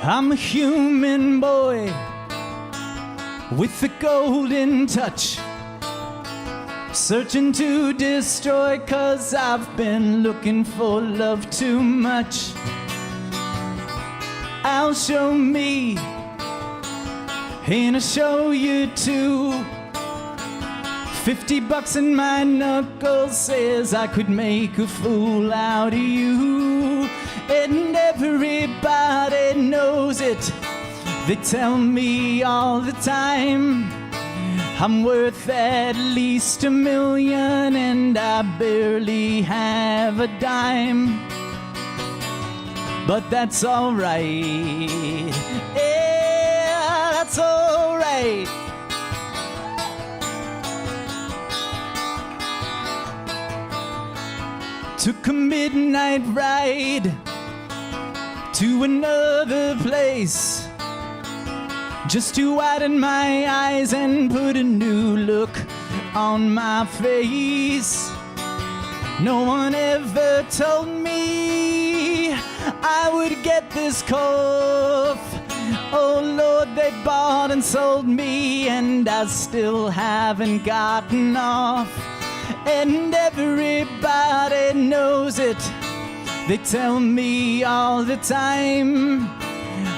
I'm a human boy with a golden touch, searching to destroy, 'cause I've been looking for love too much. I'll show me, and I'll show you too. $50 in my knuckles says I could make a fool out of you. And everybody knows it. They tell me all the time I'm worth at least $1 million, and I barely have a dime. But that's alright. Yeah, that's alright. Took a midnight ride to another place, just to widen my eyes and put a new look on my face. No one ever told me I would get this cough. Oh Lord, they bought and sold me, and I still haven't gotten off. And everybody knows it. They tell me all the time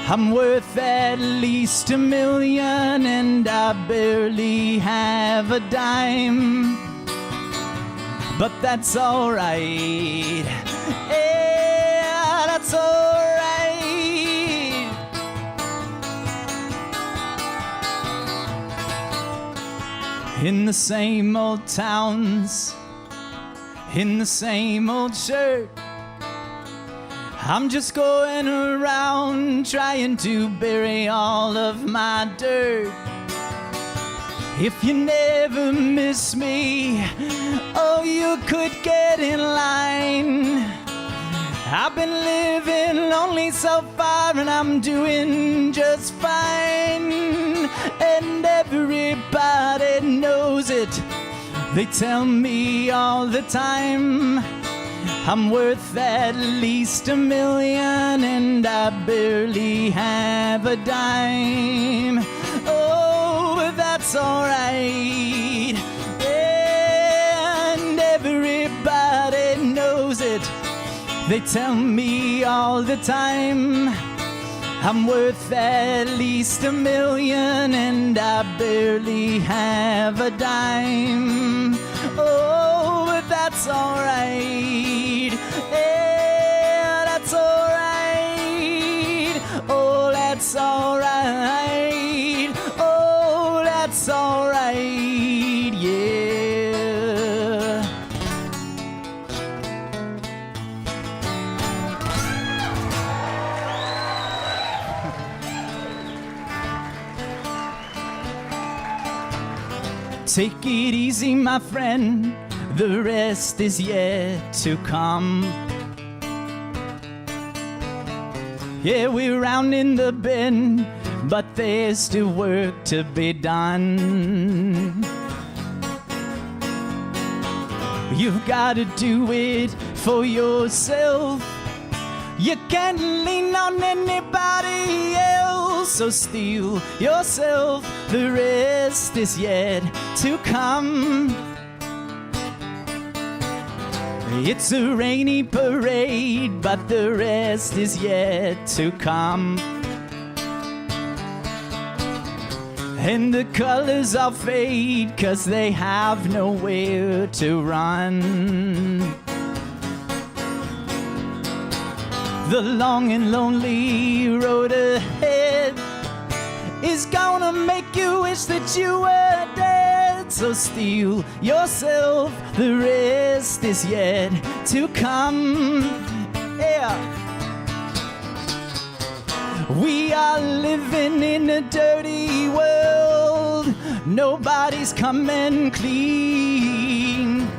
I'm worth at least $1 million, and I barely have a dime. But that's alright. Yeah, that's alright. In the same old towns, in the same old shirt, I'm just going around trying to bury all of my dirt. If you never miss me, oh, you could get in line. I've been living lonely so far, and I'm doing just fine. And everybody knows it. They tell me all the time I'm worth at least $1 million, and I barely have a dime. Oh, but that's alright. And everybody knows it. They tell me all the time I'm worth at least $1 million, and I barely have a dime. Oh, but that's alright. Yeah, that's alright. Oh, that's alright. Oh, that's alright. Yeah. Take it easy, my friend, the rest is yet to come. Yeah, we're rounding the bend, but there's still work to be done. You've gotta do it for yourself. You can't lean on anybody else, so steel yourself, the rest is yet to come. It's a rainy parade, but the rest is yet to come. And the colors all fade, 'cause they have nowhere to run. The long and lonely road ahead is gonna make you wish that you were dead. So steel yourself, the rest is yet to come. Yeah. We are living in a dirty world. Nobody's coming clean.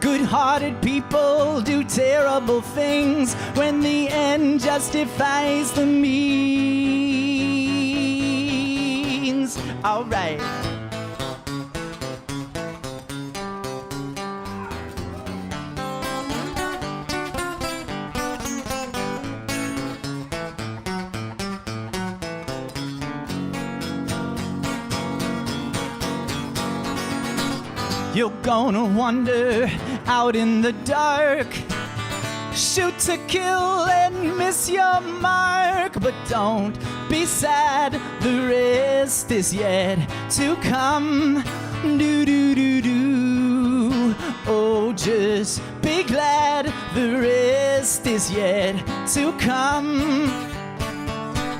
Good-hearted people do terrible things when the end justifies the means. All right. You're gonna wander out in the dark, shoot to kill and miss your mark. But don't be sad, the rest is yet to come. Do do do do. Oh, just be glad, the rest is yet to come.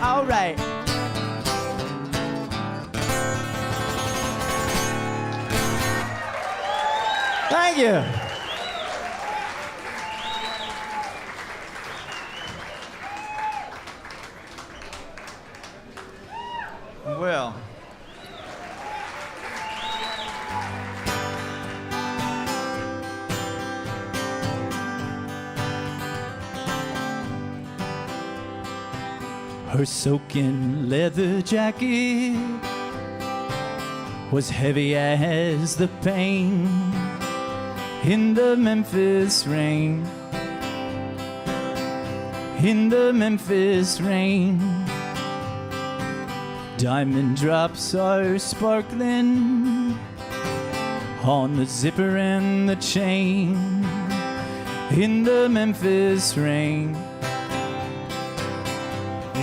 All right. Thank you. Well, her soaking leather jacket was heavy as the pain in the Memphis rain, in the Memphis rain. Diamond drops are sparkling on the zipper and the chain in the Memphis rain,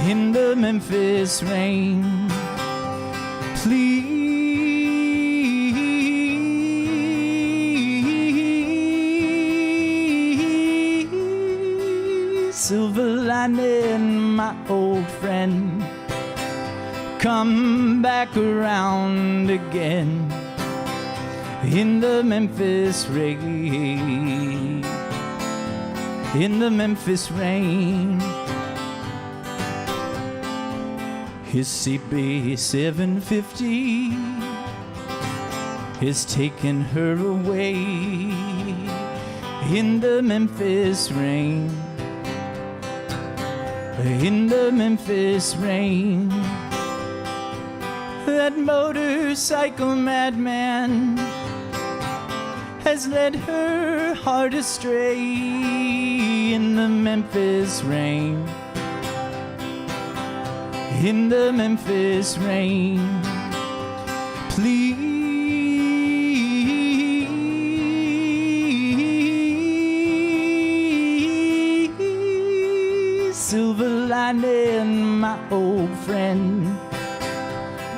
in the Memphis rain. Please, silver lining, my old friend, come back around again in the Memphis rain, in the Memphis rain. His CB 750 is taking her away in the Memphis rain, in the Memphis rain. That motorcycle madman has led her heart astray in the Memphis rain, in the Memphis rain. Please, silver lining, my old friend,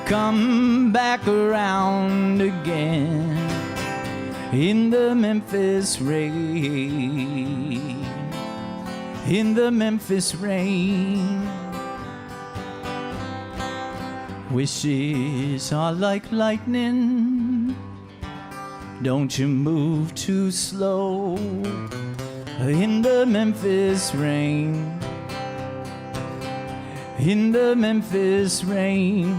come back around again in the Memphis rain, in the Memphis rain. Wishes are like lightning, don't you move too slow in the Memphis rain, in the Memphis rain.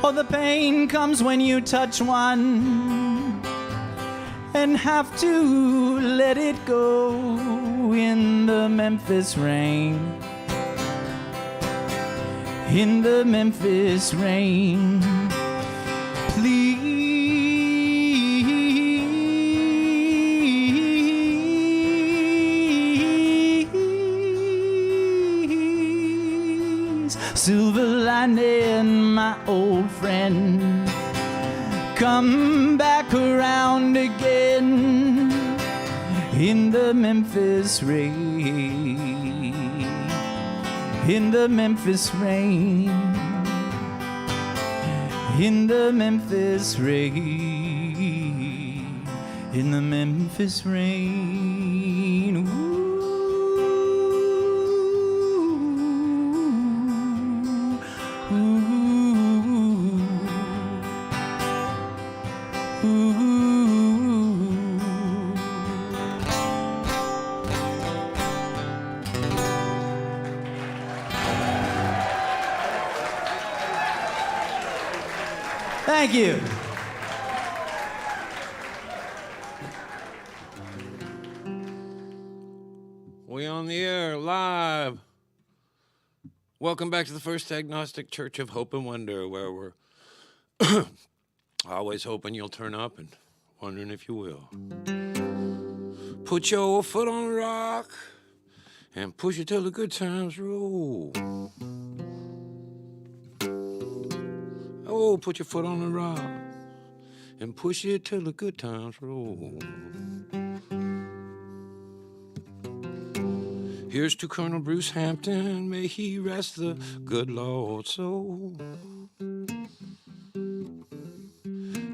Oh, the pain comes when you touch one and have to let it go in the Memphis rain, in the Memphis rain. Please, silver lining, my old friend, come back around again in the Memphis rain, in the Memphis rain, in the Memphis rain, in the Memphis rain. Ooh. Thank you. We on the air, live. Welcome back to the First Agnostic Church of Hope and Wonder, where we're always hoping you'll turn up and wondering if you will. Put your foot on the rock and push it till the good times roll. Oh, put your foot on the rock and push it till the good times roll. Here's to Colonel Bruce Hampton, may he rest the good Lord's soul.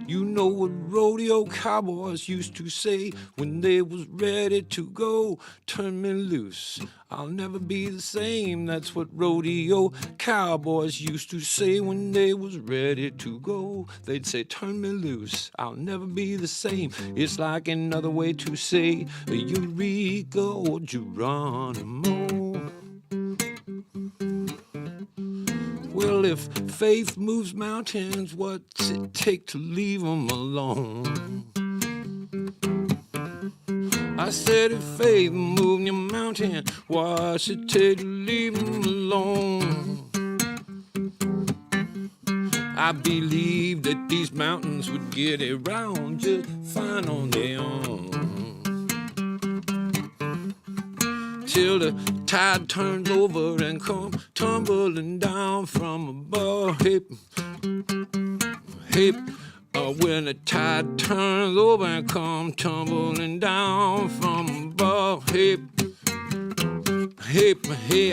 You know what rodeo cowboys used to say when they was ready to go. Turn me loose, I'll never be the same. That's what rodeo cowboys used to say when they was ready to go. They'd say, turn me loose, I'll never be the same. It's like another way to say Eureka or Geronimo. Well, if faith moves mountains, what's it take to leave them alone? I said if faith moved your mountain, what's it take to leave them alone? I believe that these mountains would get around just fine on their own. Till the tide turns over and come tumbling down from above. When the tide turns over and come tumbling down from above. Hey,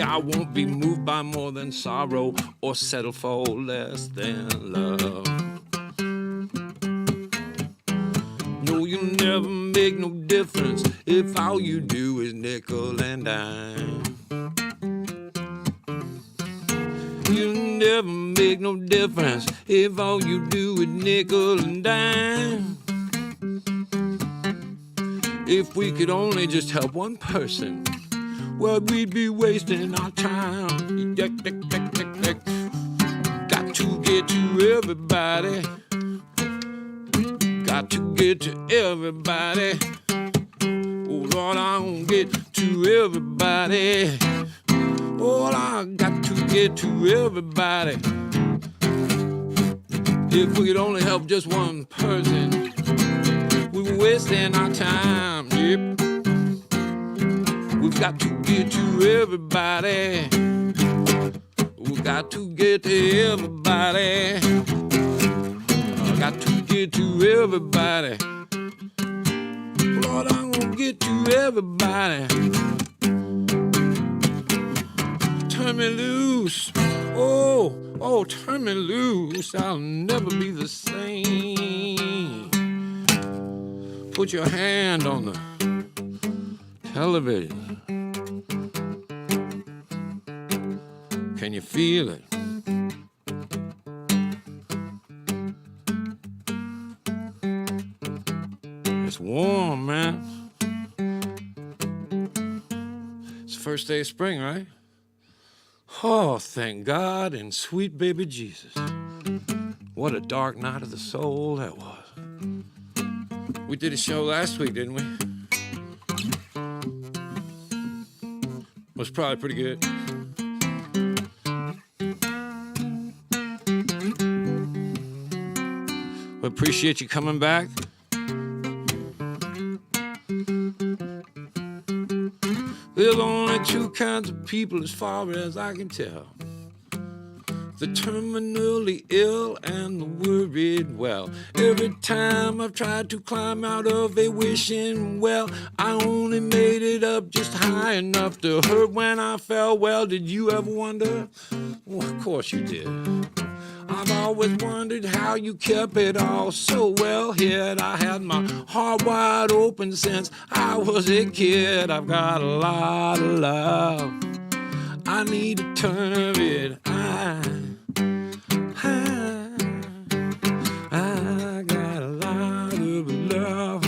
I won't be moved by more than sorrow or settle for less than love. No, you'll never make no difference if all you do is nickel and dime. You'll never make no difference if all you do is nickel and dime. If we could only just help one person, well, we'd be wasting our time. Got to get to everybody. Got to get to everybody. Oh, Lord, I won't get to everybody. Oh, I got to get to everybody. If we could only help just one person, we were wasting our time. Yep. We've got to get to everybody. We got to get to everybody. I got to get to everybody. Lord, I'm gonna get to everybody. Turn me loose. Oh, turn me loose. I'll never be the same. Put your hand on the television. Can you feel it? It's warm, man. It's the first day of spring, right? Oh, thank God and sweet baby Jesus. What a dark night of the soul that was. We did a show last week, didn't we? It was probably pretty good. We appreciate you coming back. There's only two kinds of people as far as I can tell. The terminally ill and the worried well. Every time I've tried to climb out of a wishing well, I only made it up just high enough to hurt when I fell. Well, did you ever wonder? Well, of course you did. I've always wondered how you kept it all so well hid. I had my heart wide open since I was a kid. I've got a lot of love. I need a ton of it. I got a lot of love.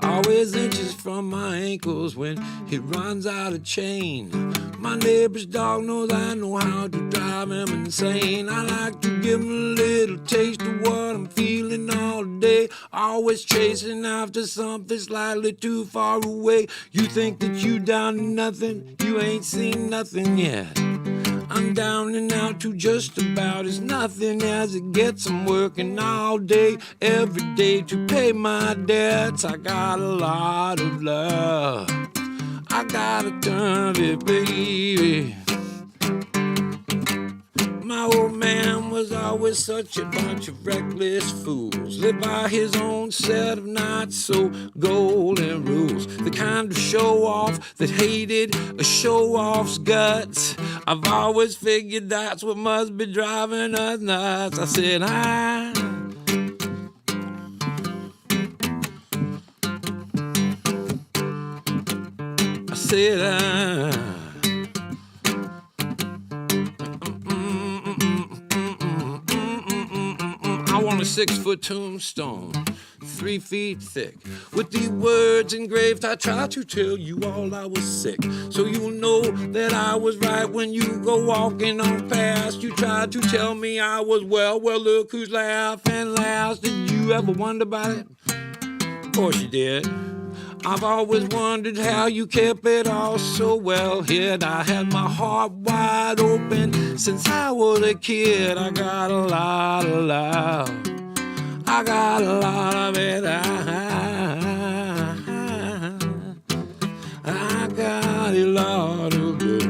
Always inches from my ankles when he runs out of chain. My neighbor's dog knows I know how to drive him insane. I like to give him a little taste of what I'm feeling all day. Always chasing after something slightly too far away. You think that you down to nothing, you ain't seen nothing yet. I'm down and out to just about as nothing as it gets. I'm working all day, every day to pay my debts. I got a lot of love. I got a ton of it, baby. My old man was was always such a bunch of reckless fools. Lived by his own set of not so golden rules. The kind of show off that hated a show off's guts. I've always figured that's what must be driving us nuts. I said, I said, I want a 6-foot tombstone, 3 feet thick. With these words engraved, I tried to tell you all I was sick. So you'll know that I was right when you go walking on past. You tried to tell me I was well, look who's laughing last. Did you ever wonder about it? Of course you did. I've always wondered how you kept it all so well hid. I had my heart wide open since I was a kid. I got a lot of love. I got a lot of it. I got a lot of it.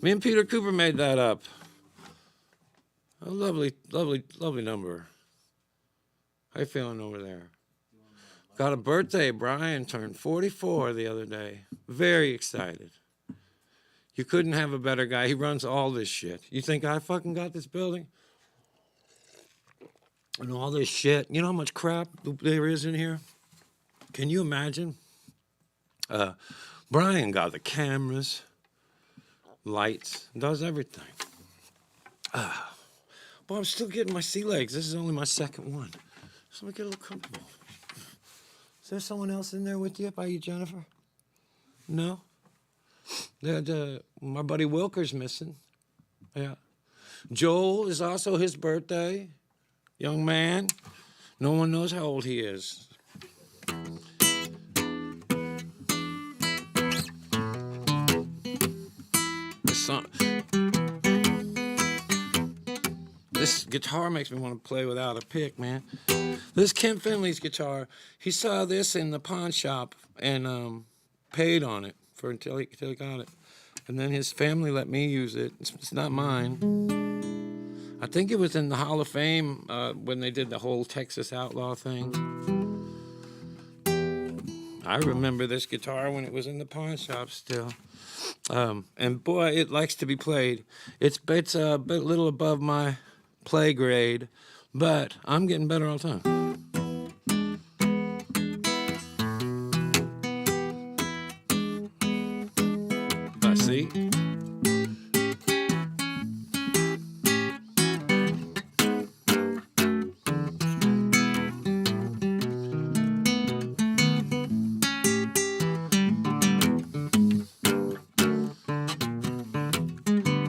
Me and Peter Cooper made that up. A lovely, lovely, lovely number. How you feeling over there? Got a birthday. Brian turned 44 the other day. Very excited. You couldn't have a better guy. He runs all this shit. You think I fucking got this building? And all this shit. You know how much crap there is in here? Can you imagine? Brian got the cameras, lights, does everything. But I'm still getting my sea legs. This is only my second one. So let me get a little comfortable. Is there someone else in there with you by you, Jennifer? No? My buddy Wilker's missing. Yeah. Joel is also his birthday. Young man. No one knows how old he is. This guitar makes me want to play without a pick, man. This Ken Finley's guitar. He saw this in the pawn shop and paid on it until he got it. And then his family let me use it. It's not mine. I think it was in the Hall of Fame when they did the whole Texas Outlaw thing. I remember this guitar when it was in the pawn shop still. And boy, it likes to be played. It's a bit little above my play grade, but I'm getting better all the time. See?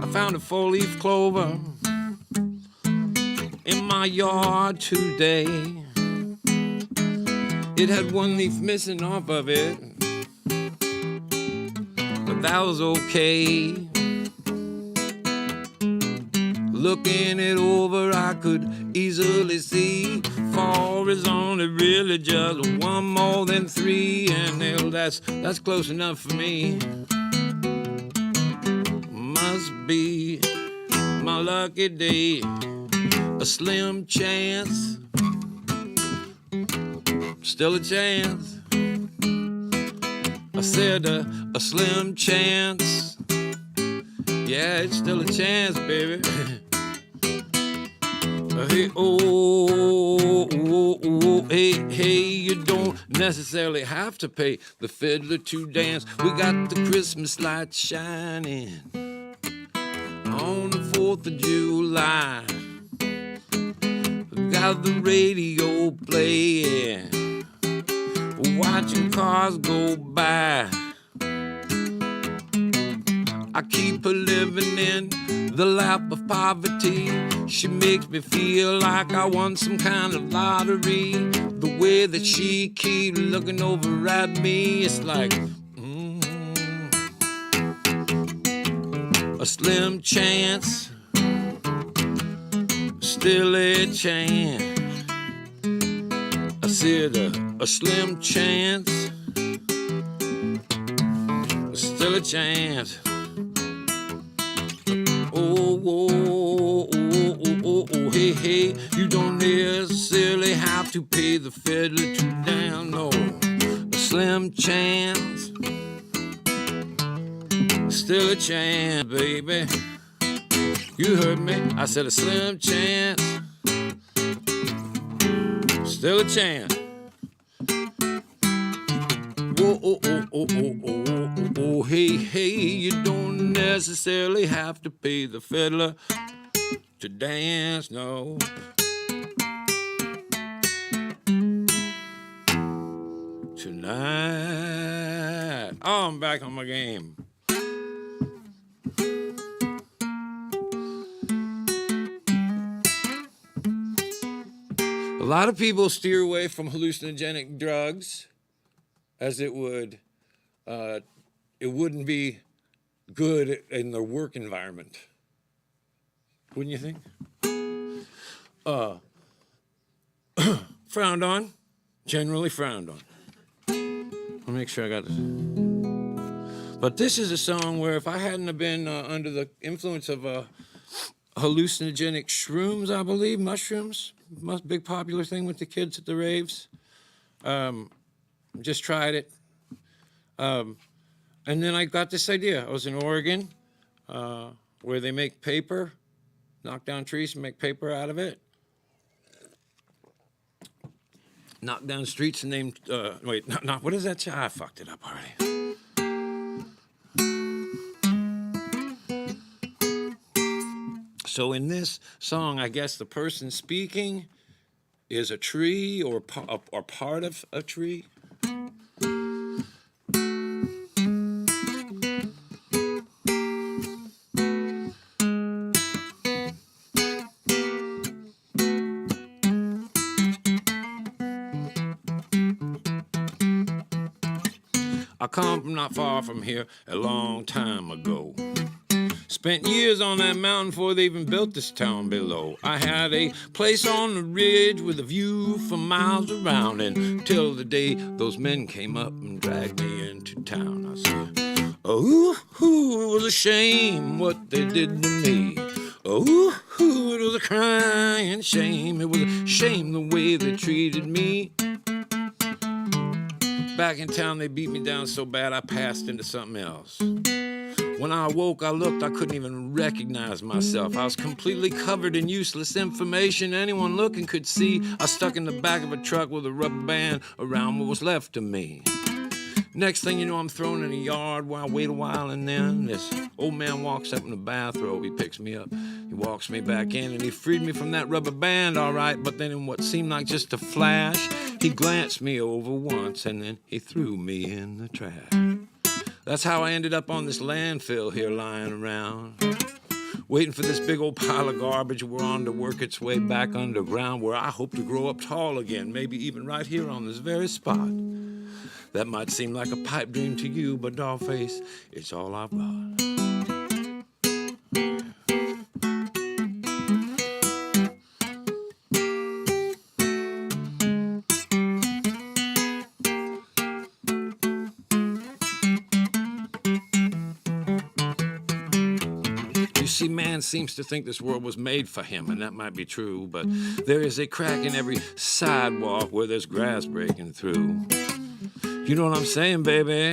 I found a 4-leaf clover in my yard today. It had 1 leaf missing off of it, but that was okay. Looking it over, I could easily see 4 is only really just 1 more than 3, and hell, that's close enough for me. Must be my lucky day. A slim chance, still a chance. I said a slim chance. Yeah, it's still a chance, baby. Hey, hey, you don't necessarily have to pay the fiddler to dance. We got the Christmas lights shining on the 4th of July. Got the radio playing, watching cars go by. I keep her living in the lap of poverty. She makes me feel like I won some kind of lottery. The way that she keeps looking over at me, it's like a slim chance. still a chance. I said a slim chance. Still a chance. Oh, oh, oh, oh, oh, oh, hey, hey. You don't necessarily have to pay the fiddler to dance. No, a slim chance. Still a chance, baby. You heard me. I said a slim chance. Still a chance. Whoa, oh, oh, oh, oh, oh, oh, oh, hey, hey. You don't necessarily have to pay the fiddler to dance, no. Tonight. Oh, I'm back on my game. A lot of people steer away from hallucinogenic drugs as it wouldn't be good in their work environment. Wouldn't you think? Frowned on, generally frowned on. Let me make sure I got this. But this is a song where if I hadn't have been under the influence of hallucinogenic shrooms, I believe, mushrooms, big popular thing with the kids at the raves. Just tried it. And then I got this idea. I was in Oregon, where they make paper, knock down trees and make paper out of it. Knock down streets and named, what is that? I fucked it up already. So in this song, I guess the person speaking is a tree or part of a tree. I come from not far from here a long time ago. Spent years on that mountain before they even built this town below. I had a place on the ridge with a view for miles around, until the day those men came up and dragged me into town. I said, oh, it was a shame what they did to me. Oh, it was a crying shame. It was a shame the way they treated me. Back in town, they beat me down so bad I passed into something else. When I awoke, I looked, I couldn't even recognize myself. I was completely covered in useless information. Anyone looking could see I was stuck in the back of a truck with a rubber band around what was left of me. Next thing you know, I'm thrown in a yard where I wait a while, and then this old man walks up in the bathrobe. He picks me up, he walks me back in, and he freed me from that rubber band, all right. But then in what seemed like just a flash, he glanced me over once, and then he threw me in the trash. That's how I ended up on this landfill here lying around, waiting for this big old pile of garbage we're on to work its way back underground, where I hope to grow up tall again, maybe even right here on this very spot. That might seem like a pipe dream to you, but dollface, it's all I've got. See, man seems to think this world was made for him, and that might be true, but there is a crack in every sidewalk where there's grass breaking through. You know what I'm saying, baby?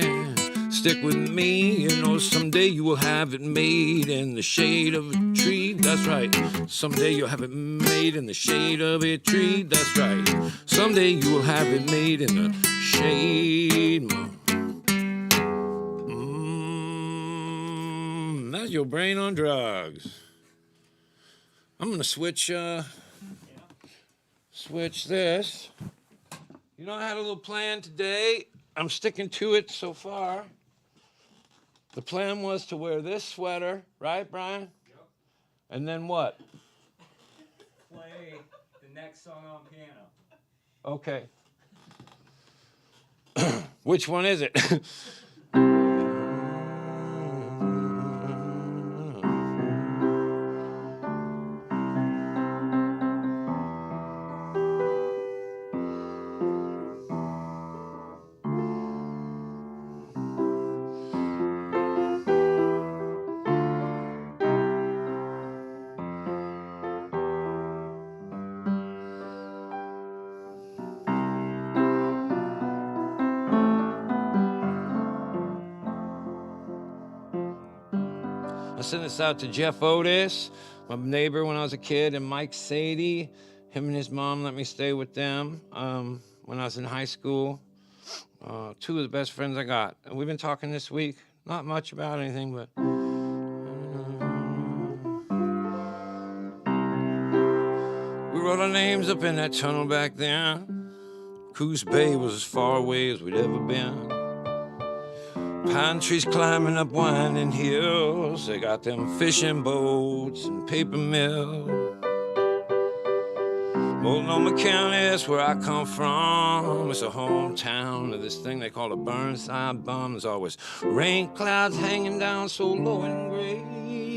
Stick with me, you know, someday you will have it made in the shade of a tree. That's right. Someday you'll have it made in the shade of a tree. That's right. Someday you will have it made in the shade. That's your brain on drugs. I'm gonna switch this. You know, I had a little plan today. I'm sticking to it so far. The plan was to wear this sweater, right, Brian? Yep. And then what? Play the next song on piano. Okay. Which one is it? I sent this out to Jeff Otis, my neighbor when I was a kid, and Mike Sadie. Him and his mom let me stay with them when I was in high school. Two of the best friends I got. And we've been talking this week, not much about anything, but we wrote our names up in that tunnel back then. Coos Bay was as far away as we'd ever been. Pine trees climbing up winding hills. They got them fishing boats and paper mill. Multnomah County, that's where I come from. It's a hometown of this thing they call a Burnside Bomb. There's always rain clouds hanging down so low and gray.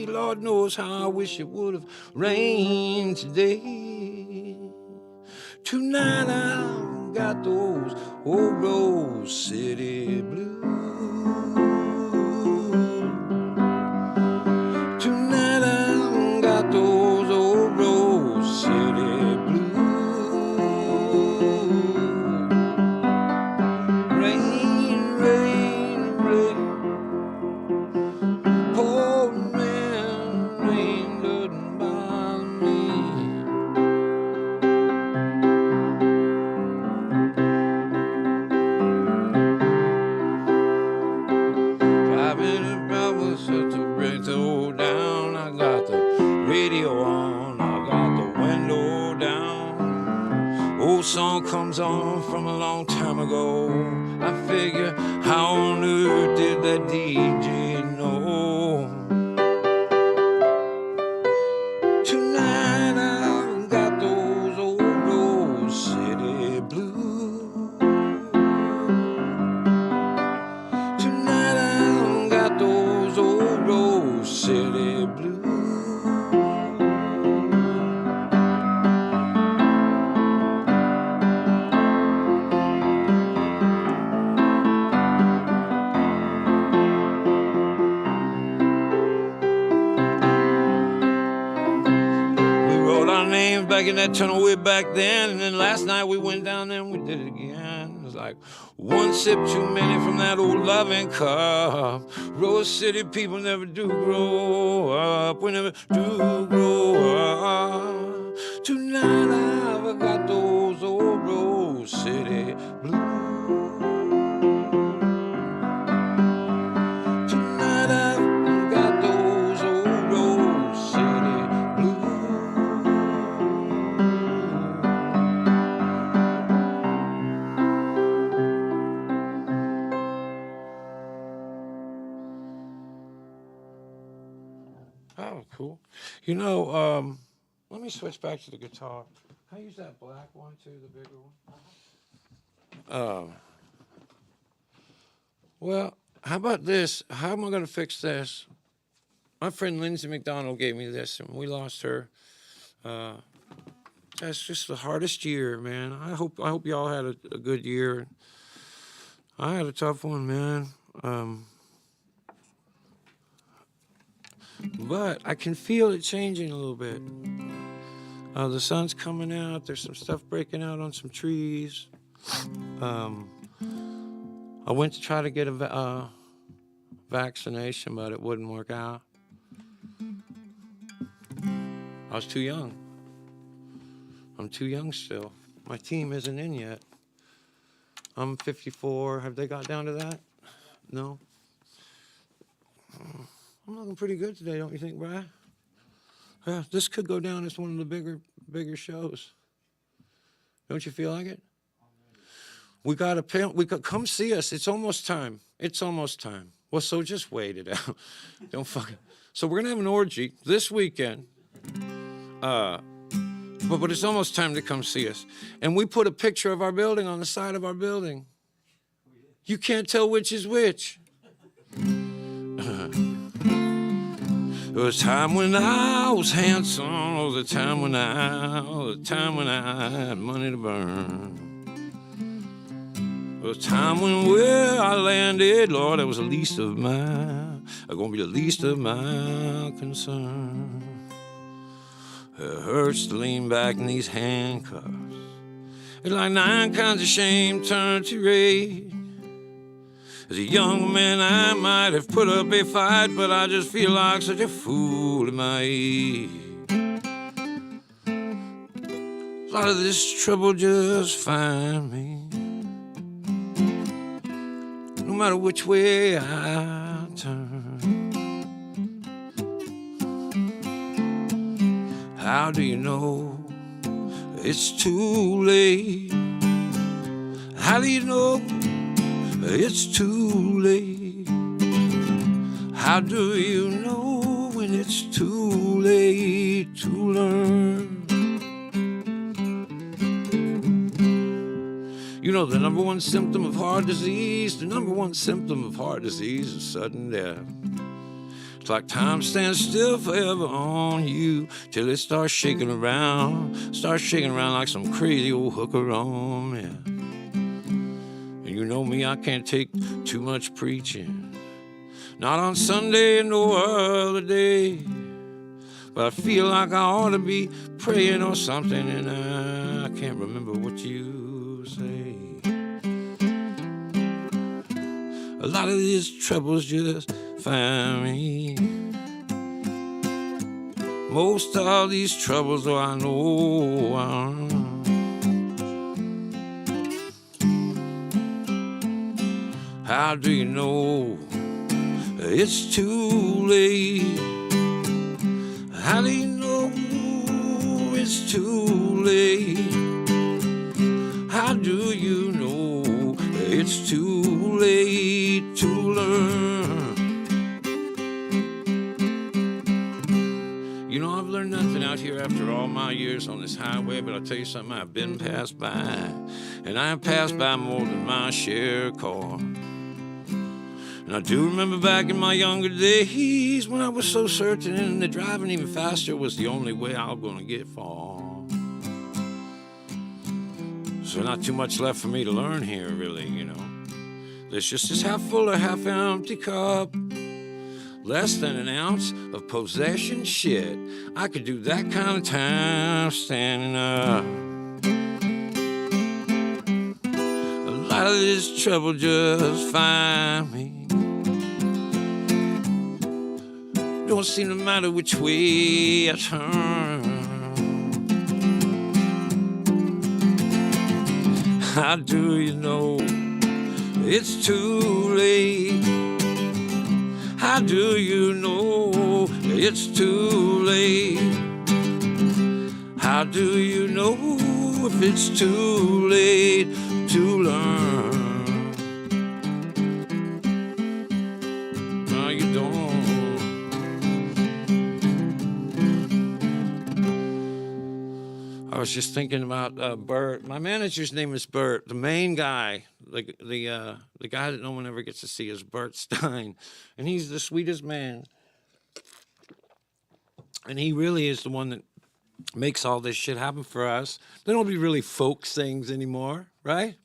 Lord knows how I wish it would have rained today. Tonight I've got those old Rose City blues. Tonight I've got those old Rose City blues. Rain, rain, rain. Pouring rain doesn't bother me. Driving about with such a breakthrough down. I got the radio on, I got the window down. Old song comes on from a long time ago. I figure, how on earth did that DJ know? Tonight I've got those old Rose City blues. Tonight I've got those old Rose City blues. Back in that tunnel way back then, and then last night we went down there and we did it again. It was like one sip too many from that old loving cup. Rose City people never do grow up. We never do grow up. Tonight I've got those old Rose City blues. Tonight I've got those old Rose City blues. Oh, cool. You know, let me switch back to the guitar. Can I use that black one too, the bigger one? Well, how about this? How am I going to fix this? My friend Lindsay McDonald gave me this, and we lost her. That's just the hardest year, man. I hope y'all had a good year. I had a tough one, man. But I can feel it changing a little bit. The sun's coming out. There's some stuff breaking out on some trees. I went to try to get a vaccination, but it wouldn't work out. I was too young. I'm too young still. My team isn't in yet. I'm 54. Have they got down to that? No? I'm looking pretty good today, don't you think, Brad? Yeah, this could go down as one of the bigger shows. Don't you feel like it? We got come see us. It's almost time. It's almost time. Well, so just wait it out. Don't fucking. So we're gonna have an orgy this weekend. But it's almost time to come see us. And we put a picture of our building on the side of our building. You can't tell which is which. It was time when I was handsome, oh, the time when I had money to burn. It was time when where I landed, Lord, that was the least of gonna be the least of my concern. It hurts to lean back in these handcuffs. It's like 9 kinds of shame turned to rage. As a young man, I might have put up a fight, but I just feel like such a fool in my age. A lot of this trouble just find me, no matter which way I turn. How do you know it's too late? How do you know it's too late? How do you know when it's too late to learn? You know, the number one symptom of heart disease, the number one symptom of heart disease is sudden death. It's like time stands still forever on you till it starts shaking around like some crazy old hooker on me. And you know me, I can't take too much preaching, not on Sunday and no other day. But I feel like I ought to be praying or something, and I can't remember what you say. A lot of these troubles just find me. Most of these troubles, oh, I know how do you know it's too late? How do you know it's too late? How do you know it's too late to learn? You know, I've learned nothing out here after all my years on this highway, but I'll tell you something, I've been passed by, and I have passed by more than my share of cars. And I do remember back in my younger days when I was so certain that driving even faster was the only way I was going to get far. So not too much left for me to learn here, really, you know. There's just this half full or half empty cup, less than an ounce of possession shit. I could do that kind of time standing up. A lot of this trouble just find me. Don't seem to matter which way I turn. How do you know it's too late? How do you know it's too late? How do you know if it's too late to learn? No, you don't. I was just thinking about Bert. My manager's name is Bert. The main guy, the guy that no one ever gets to see, is Bert Stein, and he's the sweetest man. And he really is the one that makes all this shit happen for us. They don't be really folk things anymore, right?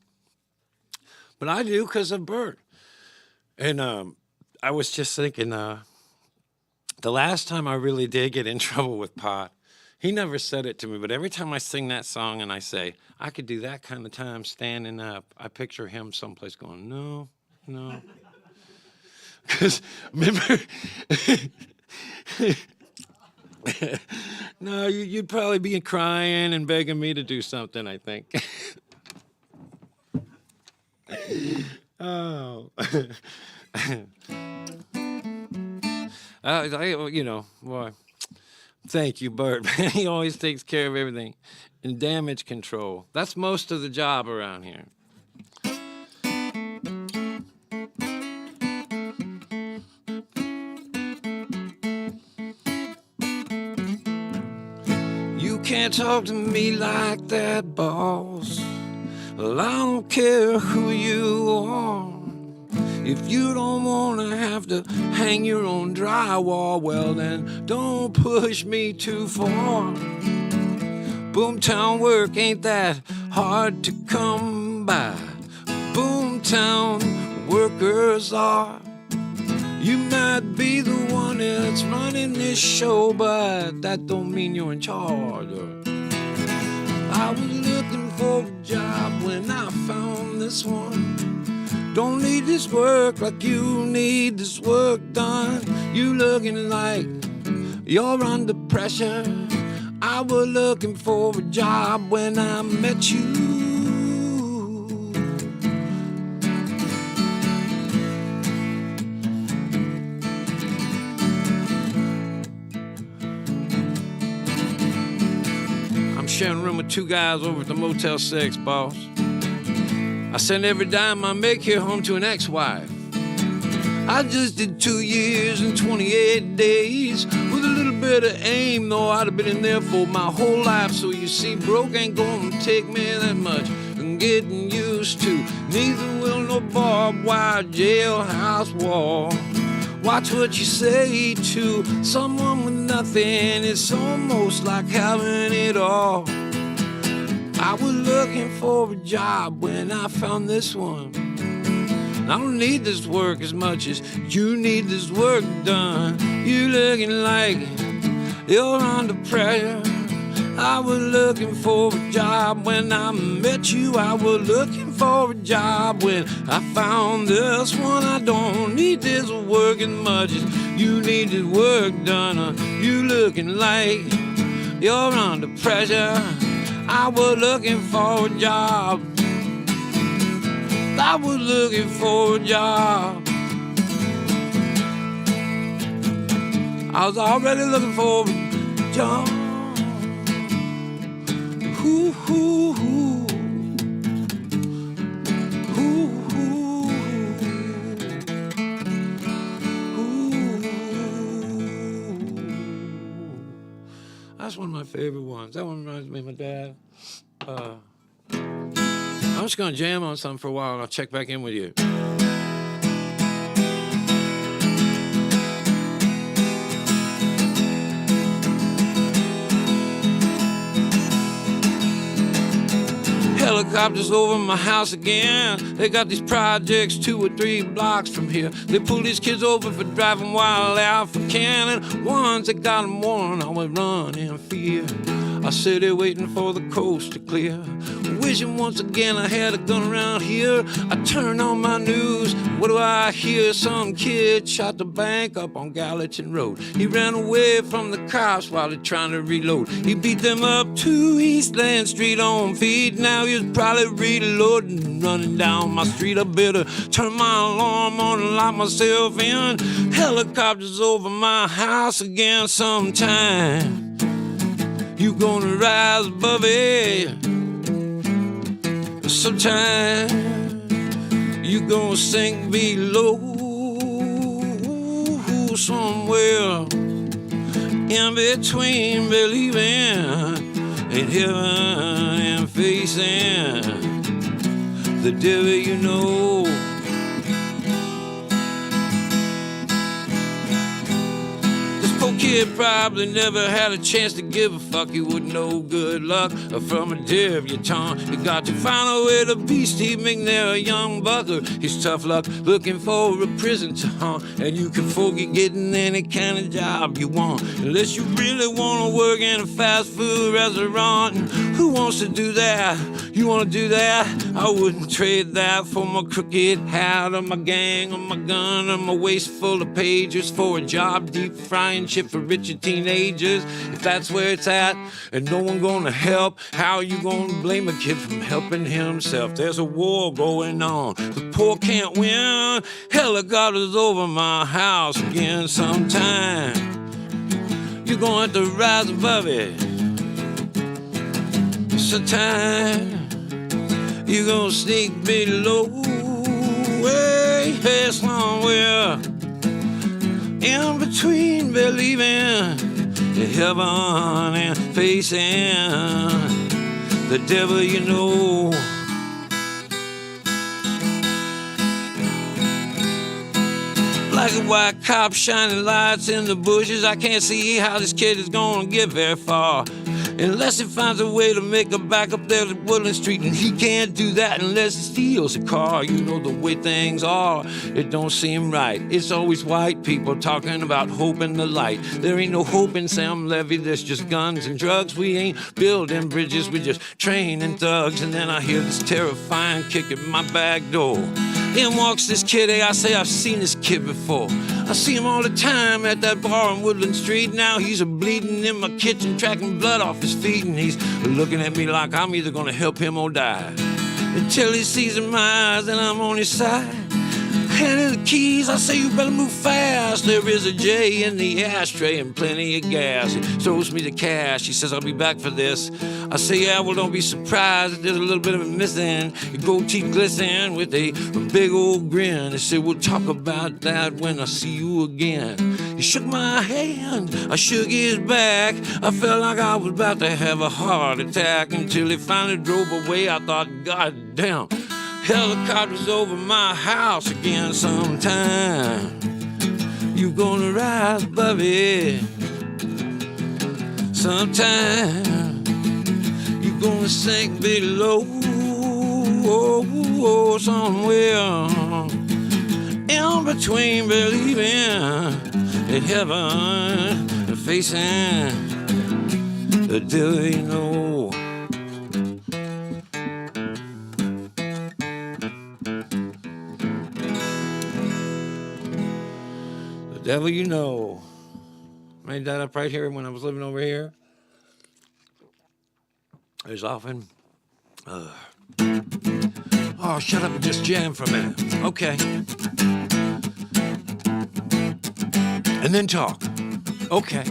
But I do because of Bert. And I was just thinking, the last time I really did get in trouble with pot, he never said it to me, but every time I sing that song and I say, I could do that kind of time standing up, I picture him someplace going, no. Because, remember, no, you'd probably be crying and begging me to do something, I think. Oh. You know, boy. Thank you, Bert. He always takes care of everything. And damage control. That's most of the job around here. You can't talk to me like that, boss. Well, I don't care who you are. If you don't want to have to hang your own drywall, well then don't push me too far. Boomtown work ain't that hard to come by. Boomtown workers are. You might be the one that's running this show, but that don't mean you're in charge. I was looking for a job when I found this one. Don't need this work like you need this work done. You looking like you're under pressure. I was looking for a job when I met you. I'm sharing a room with two guys over at the Motel 6, boss. I send every dime I make here home to an ex-wife. I just did 2 years and 28 days. With a little bit of aim, though, I'd have been in there for my whole life. So you see, broke ain't gonna take me that much. I'm getting used to. Neither will no barbed wire jailhouse wall. Watch what you say to someone with nothing. It's almost like having it all. I was looking for a job when I found this one. I don't need this work as much as you need this work done. You looking like you're under pressure. I was looking for a job when I met you. I was looking for a job when I found this one. I don't need this work as much as you need this work done. You looking like you're under pressure. I was looking for a job. I was looking for a job. I was already looking for a job. Ooh, ooh, ooh. Ooh, ooh, ooh. That's one of my favorite ones. That one reminds me of my dad. I'm just gonna jam on something for a while and I'll check back in with you. Helicopters over my house again. They got these projects 2 or 3 blocks from here. They pull these kids over for driving wild out for Cannon. Once they got them warned, I was running in fear. I sit here waiting for the coast to clear. Wishing once again I had a gun around here. I turn on my news. What do I hear? Some kid shot the bank up on Gallatin Road. He ran away from the cops while they're trying to reload. He beat them up to East Land Street on feet. Now he's probably reloading, running down my street. I better turn my alarm on and lock myself in. Helicopters over my house again sometime. You gonna rise above it sometime. You gonna sink below somewhere in between believing in heaven and facing the devil you know. Poor kid probably never had a chance to give a fuck. He wouldn't know good luck from a debutante. You got to find a way to be Steve McNair, a young bucker. He's tough luck looking for a prison to haunt. And you can forget getting any kind of job you want, unless you really want to work in a fast food restaurant. And who wants to do that? You want to do that? I wouldn't trade that for my crooked hat or my gang or my gun or my waist full of pages for a job deep frying shit for richer teenagers. If that's where it's at and no one gonna help, how you gonna blame a kid from helping himself? There's a war going on, the poor can't win. Helicopters over my house again sometime. You're gonna have to rise above it sometime. You're gonna sneak below way somewhere in between believing in heaven and facing the devil you know. Black and white cops shining lights in the bushes. I can't see how this kid is gonna get very far unless he finds a way to make it back up there to Woodland Street. And he can't do that unless he steals a car. You know the way things are, it don't seem right. It's always white people talking about hope in the light. There ain't no hope in Sam Levy, there's just guns and drugs. We ain't building bridges, we just training thugs. And then I hear this terrifying kick at my back door. In walks this kid, I say I've seen this kid before. I see him all the time at that bar on Woodland Street. Now he's bleeding in my kitchen, tracking blood off his feet, and he's looking at me like I'm either gonna help him or die. Until he sees in my eyes and I'm on his side. Handing the keys, I say you better move fast. There is a J in the ashtray and plenty of gas. He throws me the cash, he says I'll be back for this. I say yeah, well don't be surprised if there's a little bit of it missing. Your gold teeth glisten with a big old grin. He said we'll talk about that when I see you again. He shook my hand, I shook his back. I felt like I was about to have a heart attack. Until he finally drove away, I thought, God damn, helicopters over my house again sometime. You gonna rise above it sometime. You gonna sink below somewhere in between believing in heaven and facing the devil you know. Devil you know. Made that up right here when I was living over here. There's often... oh, shut up and just jam for a minute. Okay. And then talk. Okay.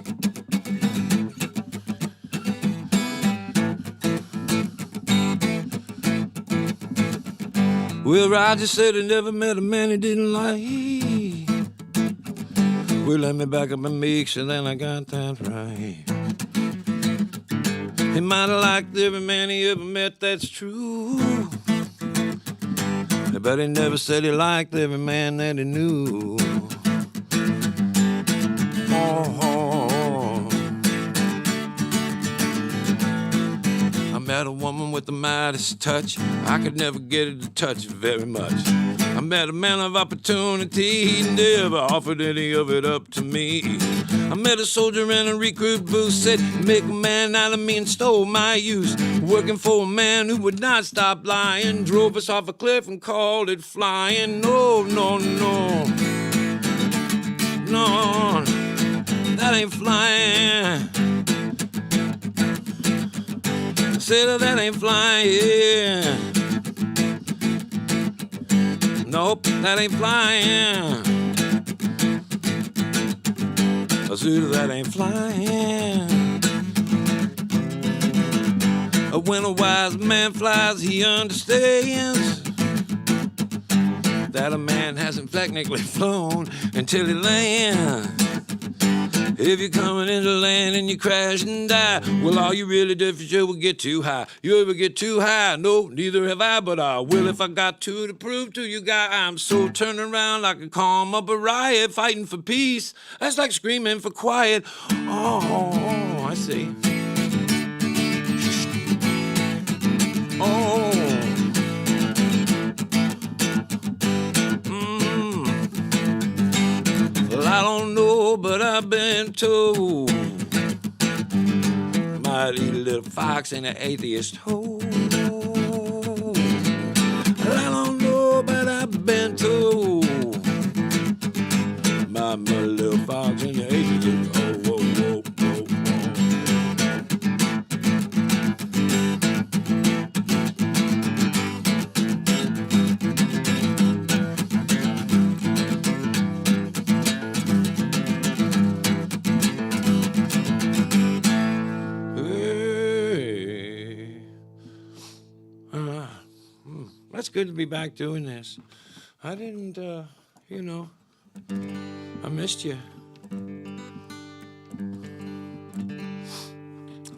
Well, Roger said he never met a man he didn't like. Well, let me back up and make sure that I got that right. He might have liked every man he ever met, that's true. But he never said he liked every man that he knew. I met a woman with the mightiest touch. I could never get her to touch very much. I met a man of opportunity. He never offered any of it up to me. I met a soldier in a recruit booth, said, make a man out of me and stole my youth. Working for a man who would not stop lying. Drove us off a cliff and called it flying. No, no, no. No, that ain't flying. Said that ain't flying. Nope, that ain't flying. I said that ain't flying. When a wise man flies, he understands that a man hasn't technically flown until he lands. If you're coming into land and you crash and die, well, all you really did for sure will get too high. You ever get too high? No, neither have I, but I will if I got to prove to you guys I'm so turned around like a calm up a riot, fighting for peace. That's like screaming for quiet. Oh, I see. Oh. Well, I don't know, but I've been told mighty little fox and an atheist hole. Well, I don't know, but I've been told my little fox and the atheist hole. It's good to be back doing this. I didn't, I missed you.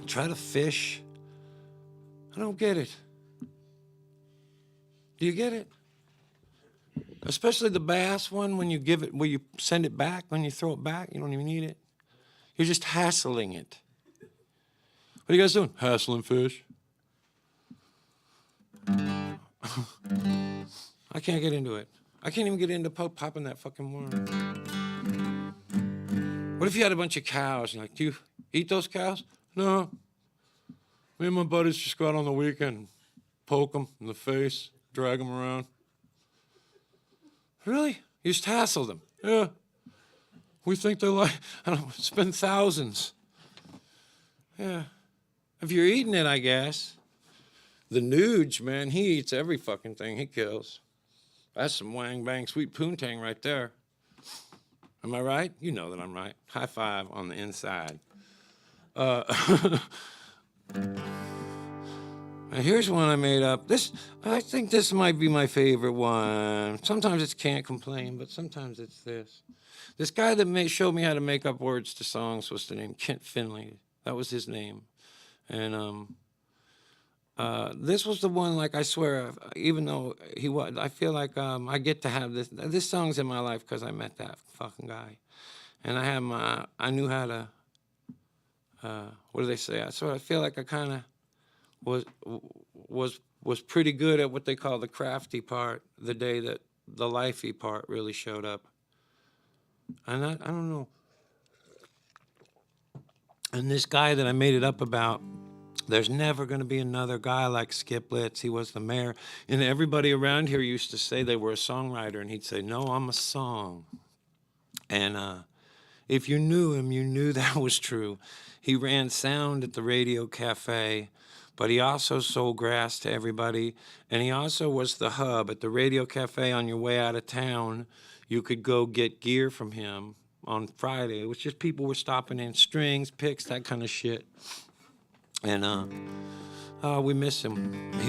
Try to fish. I don't get it. Do you get it? Especially the bass one, when you give it, when you send it back, when you throw it back, you don't even need it. You're just hassling it. What are you guys doing? Hassling fish. I can't get into it. I can't even get into popping that fucking worm. What if you had a bunch of cows? And like, do you eat those cows? No. Me and my buddies just go out on the weekend, poke them in the face, drag them around. Really? You just hassled them? Yeah. We think they're like, I don't know, spend thousands. Yeah. If you're eating it, I guess. The Nuge, man, he eats every fucking thing he kills. That's some wang bang sweet poontang right there. Am I right? You know that I'm right. High five on the inside. Here's one I made up. I think this might be my favorite one. Sometimes it's Can't Complain, but sometimes it's this. This guy that showed me how to make up words to songs was the name Kent Finley. That was his name. And this was the one, like, I swear, even though he was, I feel like I get to have this. This song's in my life because I met that fucking guy. And I knew how to, what do they say? I feel like I kind of was pretty good at what they call the crafty part the day that the lifey part really showed up. And I don't know. And this guy that I made it up about, there's never going to be another guy like Skip Litz. He was the mayor. And everybody around here used to say they were a songwriter, and he'd say, no, I'm a song. And if you knew him, you knew that was true. He ran sound at the Radio Cafe, but he also sold grass to everybody. And he also was the hub at the Radio Cafe. On your way out of town, you could go get gear from him on Friday. It was just people were stopping in, strings, picks, that kind of shit. And we miss him.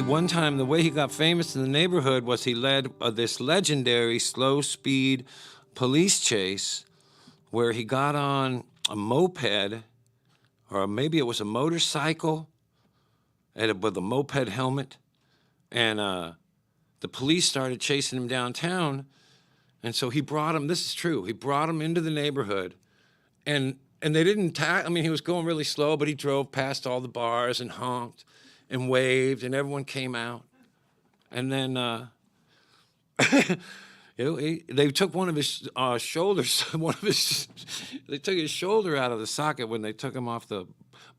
One time, the way he got famous in the neighborhood was he led this legendary slow-speed police chase where he got on a moped, or maybe it was a motorcycle, with a moped helmet, and the police started chasing him downtown, and so he brought him, this is true, he brought him into the neighborhood, and they didn't I mean, he was going really slow, but he drove past all the bars and honked and waved, and everyone came out. And then they took one of his shoulders, they took his shoulder out of the socket when they took him off the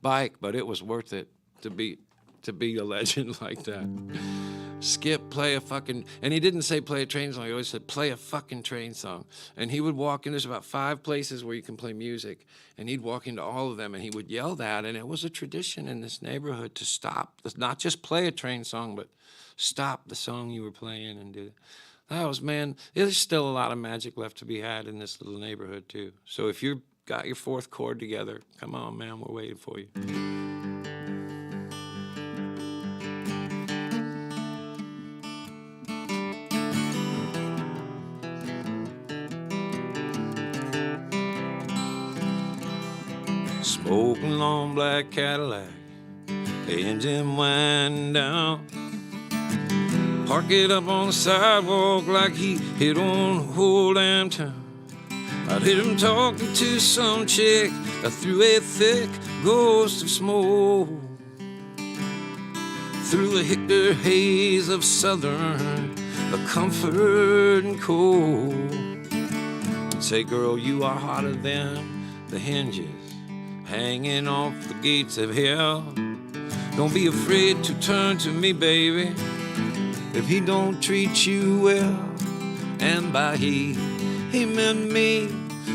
bike, but it was worth it to be a legend like that. Skip, play a fucking, and he didn't say play a train song, he always said play a fucking train song. And he would walk in, there's about 5 places where you can play music, and he'd walk into all of them and he would yell that, and it was a tradition in this neighborhood to stop, not just play a train song, but stop the song you were playing and do that. Was, man, there's still a lot of magic left to be had in this little neighborhood too. So if you've got your 4th chord together, come on, man, we're waiting for you. Smoking on black Cadillac, the engine winding down. Park it up on the sidewalk like he hit on the whole damn town. I'd hear him talking to some chick through a thick ghost of smoke, through a hickory haze of southern comfort and cold. I'd say, girl, you are hotter than the hinges hanging off the gates of hell. Don't be afraid to turn to me, baby, if he don't treat you well. And by he meant me,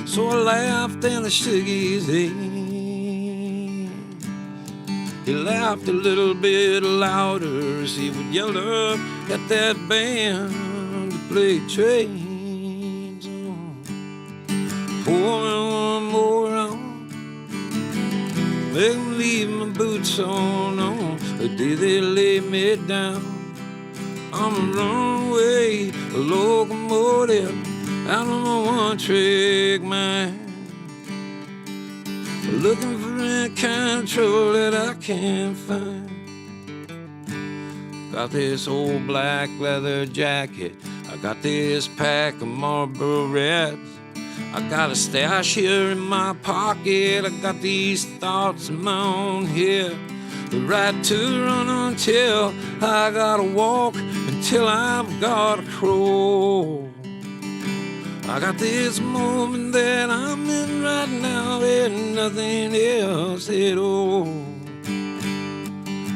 so I laughed and I shook his head. He laughed a little bit louder as he would yell up at that band to play trains on. Pour me one more on, make them leave my boots on the day they lay me down. I'm a runaway locomotive out on my one-trick mind, looking for any kind of trouble that I can't find. Got this old black leather jacket, I got this pack of Marlboro Reds, I got a stash here in my pocket, I got these thoughts in my own head. The right to run until I gotta walk, until I've gotta crawl. I got this moment that I'm in right now and nothing else at all.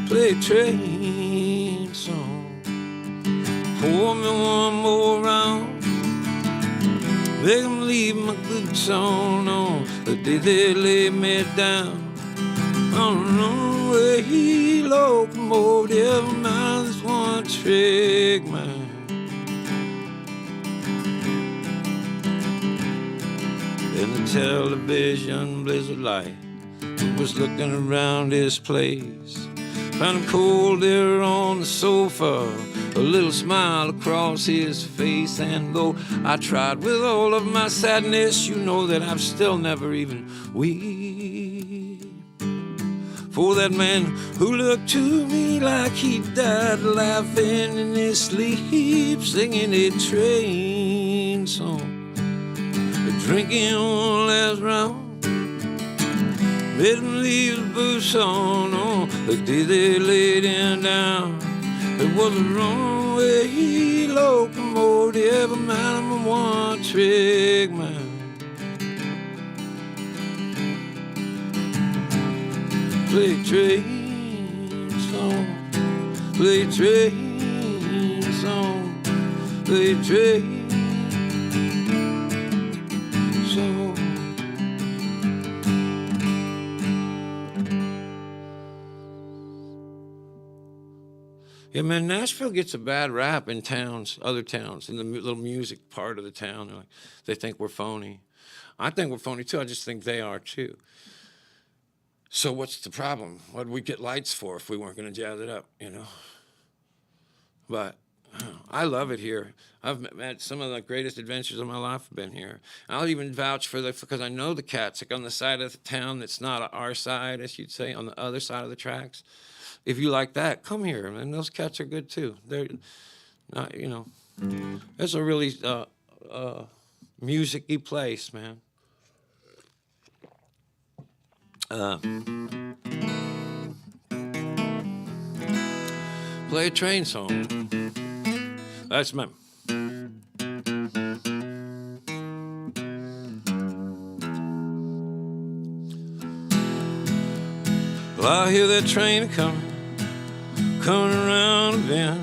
Play a train song, pour me one more round, They can leave my boots on the day they lay me down. On a runaway locomotive, miles one trick man. In the television blizzard light, he was looking around his place. Found him cold there on the sofa, a little smile across his face. And though I tried with all of my sadness, you know that I've still never even wept for that man who looked to me like he died, laughing in his sleep, singing a train song, drinking one last round. Made him leave the boots on the day they laid him down. It was a runaway locomotive, a man of one trick man. Play train song, play train song, play train song. Yeah, man, Nashville gets a bad rap in towns, other towns, in the little music part of the town. They're like, they think we're phony. I think we're phony too. I just think they are too. So what's the problem? What would we get lights for if we weren't going to jazz it up, you know? But I love it here. I've met some of the greatest adventures of my life have been here. I'll even vouch for because I know the cats like on the side of the town that's not our side, as you'd say, on the other side of the tracks. If you like that, come here, man. Those cats are good too. They're not, you know. It's a really music-y place, man. Play a train song. That's my. Well, I hear that train coming around a bend.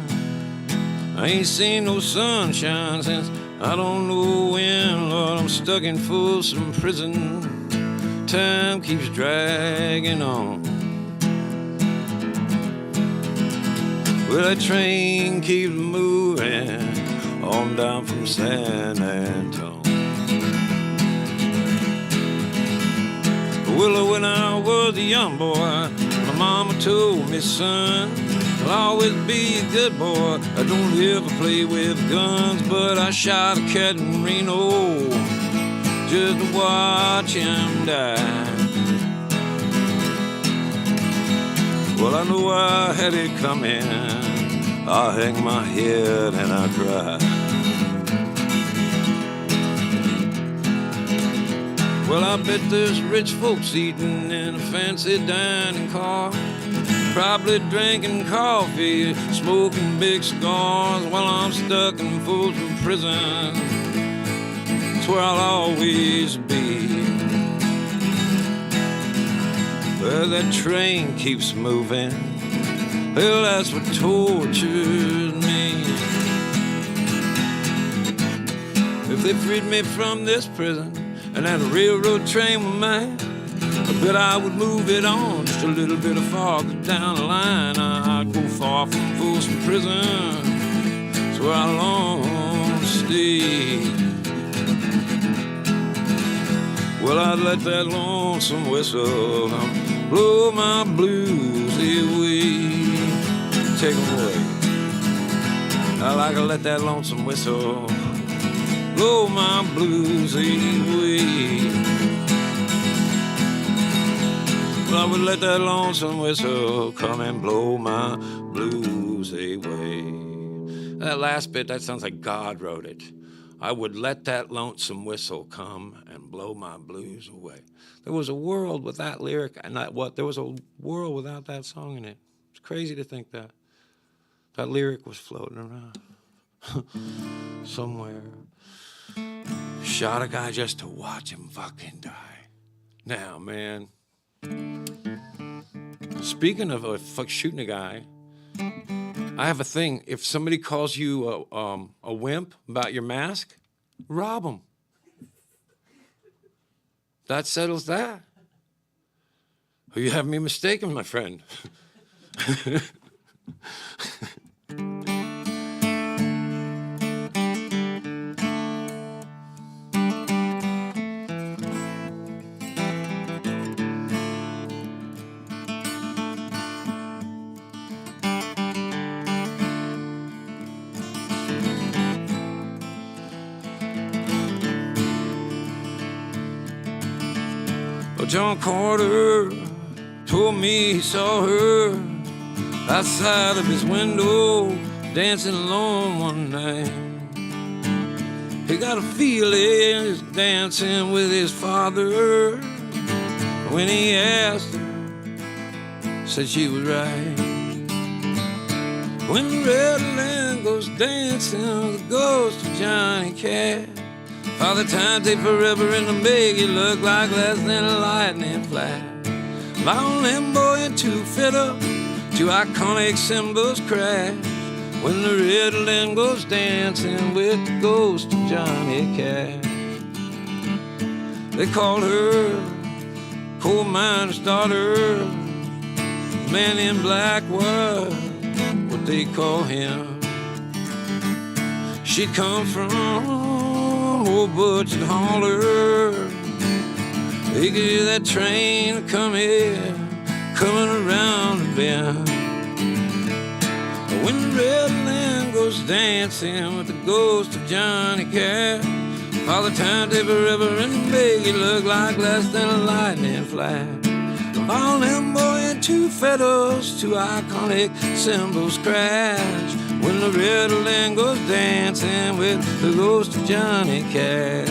I ain't seen no sunshine since I don't know when. Lord, I'm stuck in Folsom Prison. Time keeps dragging on. Well, that train keeps moving on down from San Antonio. Well, when I was a young boy, my mama told me, son, I'll always be a good boy. I don't ever play with guns, but I shot a cat in Reno just to watch him die. Well, I know I had it coming. I hang my head and I cry. Well, I bet there's rich folks eating in a fancy dining car, probably drinking coffee, smoking big cigars, while I'm stuck in Folsom Prison. It's where I'll always be. Well, that train keeps moving. Well, that's what tortures me. If they freed me from this prison and had a railroad train with mine, I bet I would move it on just a little bit of farther down the line. I'd go far from Folsom Prison. It's where I long to stay. Well, I'd let that lonesome whistle blow my blues away. Take 'em away. I like to let that lonesome whistle blow my blues away. Well, I would let that lonesome whistle come and blow my blues away. That last bit, that sounds like God wrote it. I would let that lonesome whistle come and blow my blues away. There was a world with that lyric, and there was a world without that song in it. It's crazy to think that lyric was floating around somewhere. Shot a guy just to watch him fucking die. Now, man, speaking of shooting a guy, I have a thing. If somebody calls you a wimp about your mask, rob them. That settles that. Or you have me mistaken, my friend. Well, John Carter told me he saw her outside of his window dancing alone one night. He got a feeling he's dancing with his father. When he asked her, said she was right. When the red land goes dancing with the ghost of Johnny Cash, Father Time take forever and to make it look like less than a lightning flash. Violin boy and two fiddle, two iconic cymbals crash. When the red land goes dancing with the ghost of Johnny Cash. They call her coal miner's daughter. Man in black was what they call him. She come from old Butch and Holler. They could hear that train coming around the bend. When the red land goes dancing with the ghost of Johnny Cash, Father Time take forever and make it look like less than a lightning flash. Violin boy and two fiddles, two iconic cymbals crash. When the red land goes dancing with the ghost of Johnny Cash.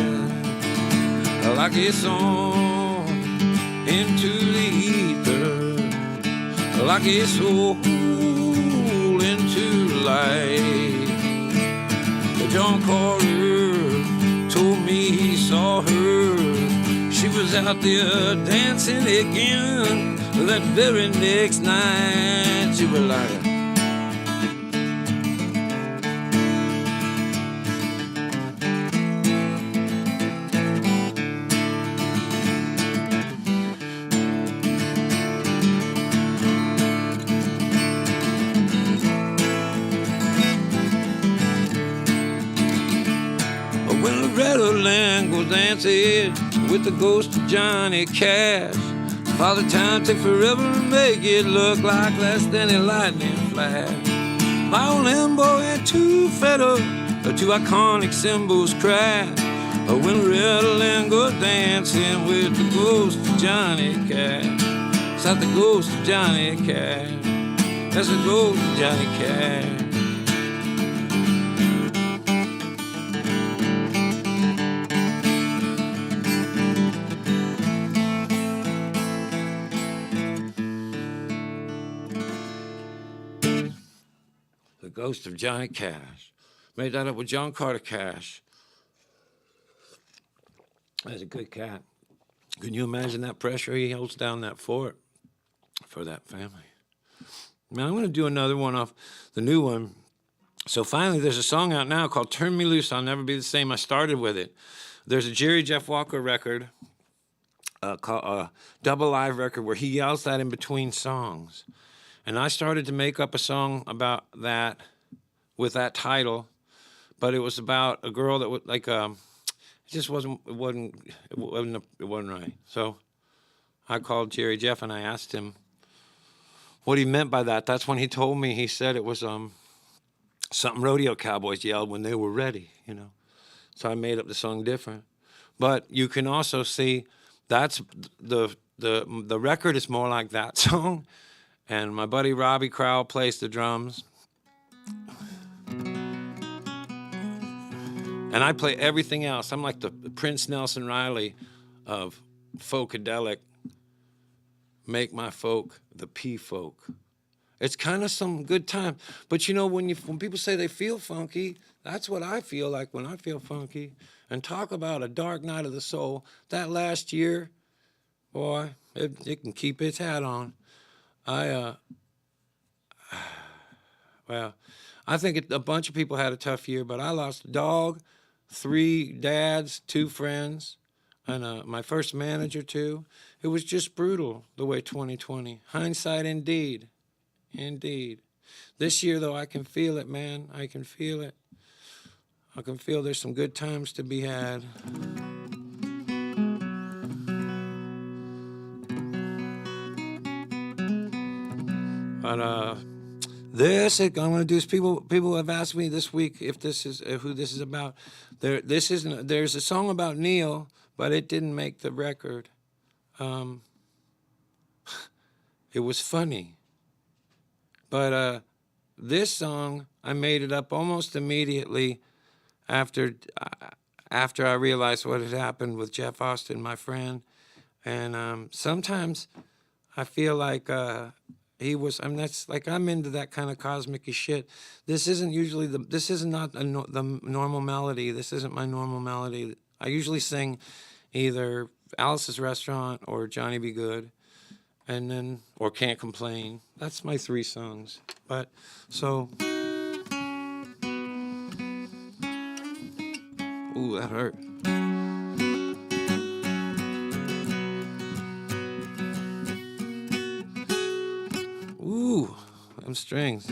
Like a song into the ether, like a soul into the light. John Carter told me he saw her. She was out there dancing again. That very next night she was like, land goes dancing with the ghost of Johnny Cash. Father Time take forever and make it look like less than a lightning flash. Violin boy and two fiddle, the two iconic cymbals crash. When the red land goes dancing with the ghost of Johnny Cash. It's not the ghost of Johnny Cash. That's the ghost of Johnny Cash. Ghost of Johnny Cash. Made that up with John Carter Cash. That's a good cat. Can you imagine that pressure he holds down that fort for that family? Now I'm going to do another one off the new one. So finally, there's a song out now called Turn Me Loose, I'll Never Be the Same. I started with it. There's a Jerry Jeff Walker record, called a double live record where he yells that in between songs. And I started to make up a song about that with that title, but it was about a girl that would like it just wasn't right. So I called Jerry Jeff and I asked him what he meant by that. That's when he told me. He said it was something rodeo cowboys yelled when they were ready, you know. So I made up the song different. But you can also see that's the record is more like that song. And my buddy Robbie Crowell plays the drums. And I play everything else. I'm like the Prince Nelson Riley of Folkadelic. Make my folk the P-folk. It's kind of some good time. But you know, when people say they feel funky, that's what I feel like when I feel funky. And talk about a dark night of the soul. That last year, boy, it can keep its hat on. Well, I think a bunch of people had a tough year, but I lost a dog, 3 dads, 2 friends, and my first manager too. It was just brutal the way 2020. Hindsight indeed. Indeed. This year though, I can feel it, man. I can feel it. I can feel there's some good times to be had. But this I'm going to do is people have asked me this week if this is who this is about. There's a song about Neil, but it didn't make the record. It was funny. But this song, I made it up almost immediately after I realized what had happened with Jeff Austin, my friend. And sometimes I feel like he was. I mean, I'm into that kind of cosmic-y shit. This isn't usually this is not the normal melody. This isn't my normal melody. I usually sing either Alice's Restaurant or Johnny Be Good, and then or Can't Complain. That's my 3 songs. But so, ooh, that hurt. Ooh, them strings.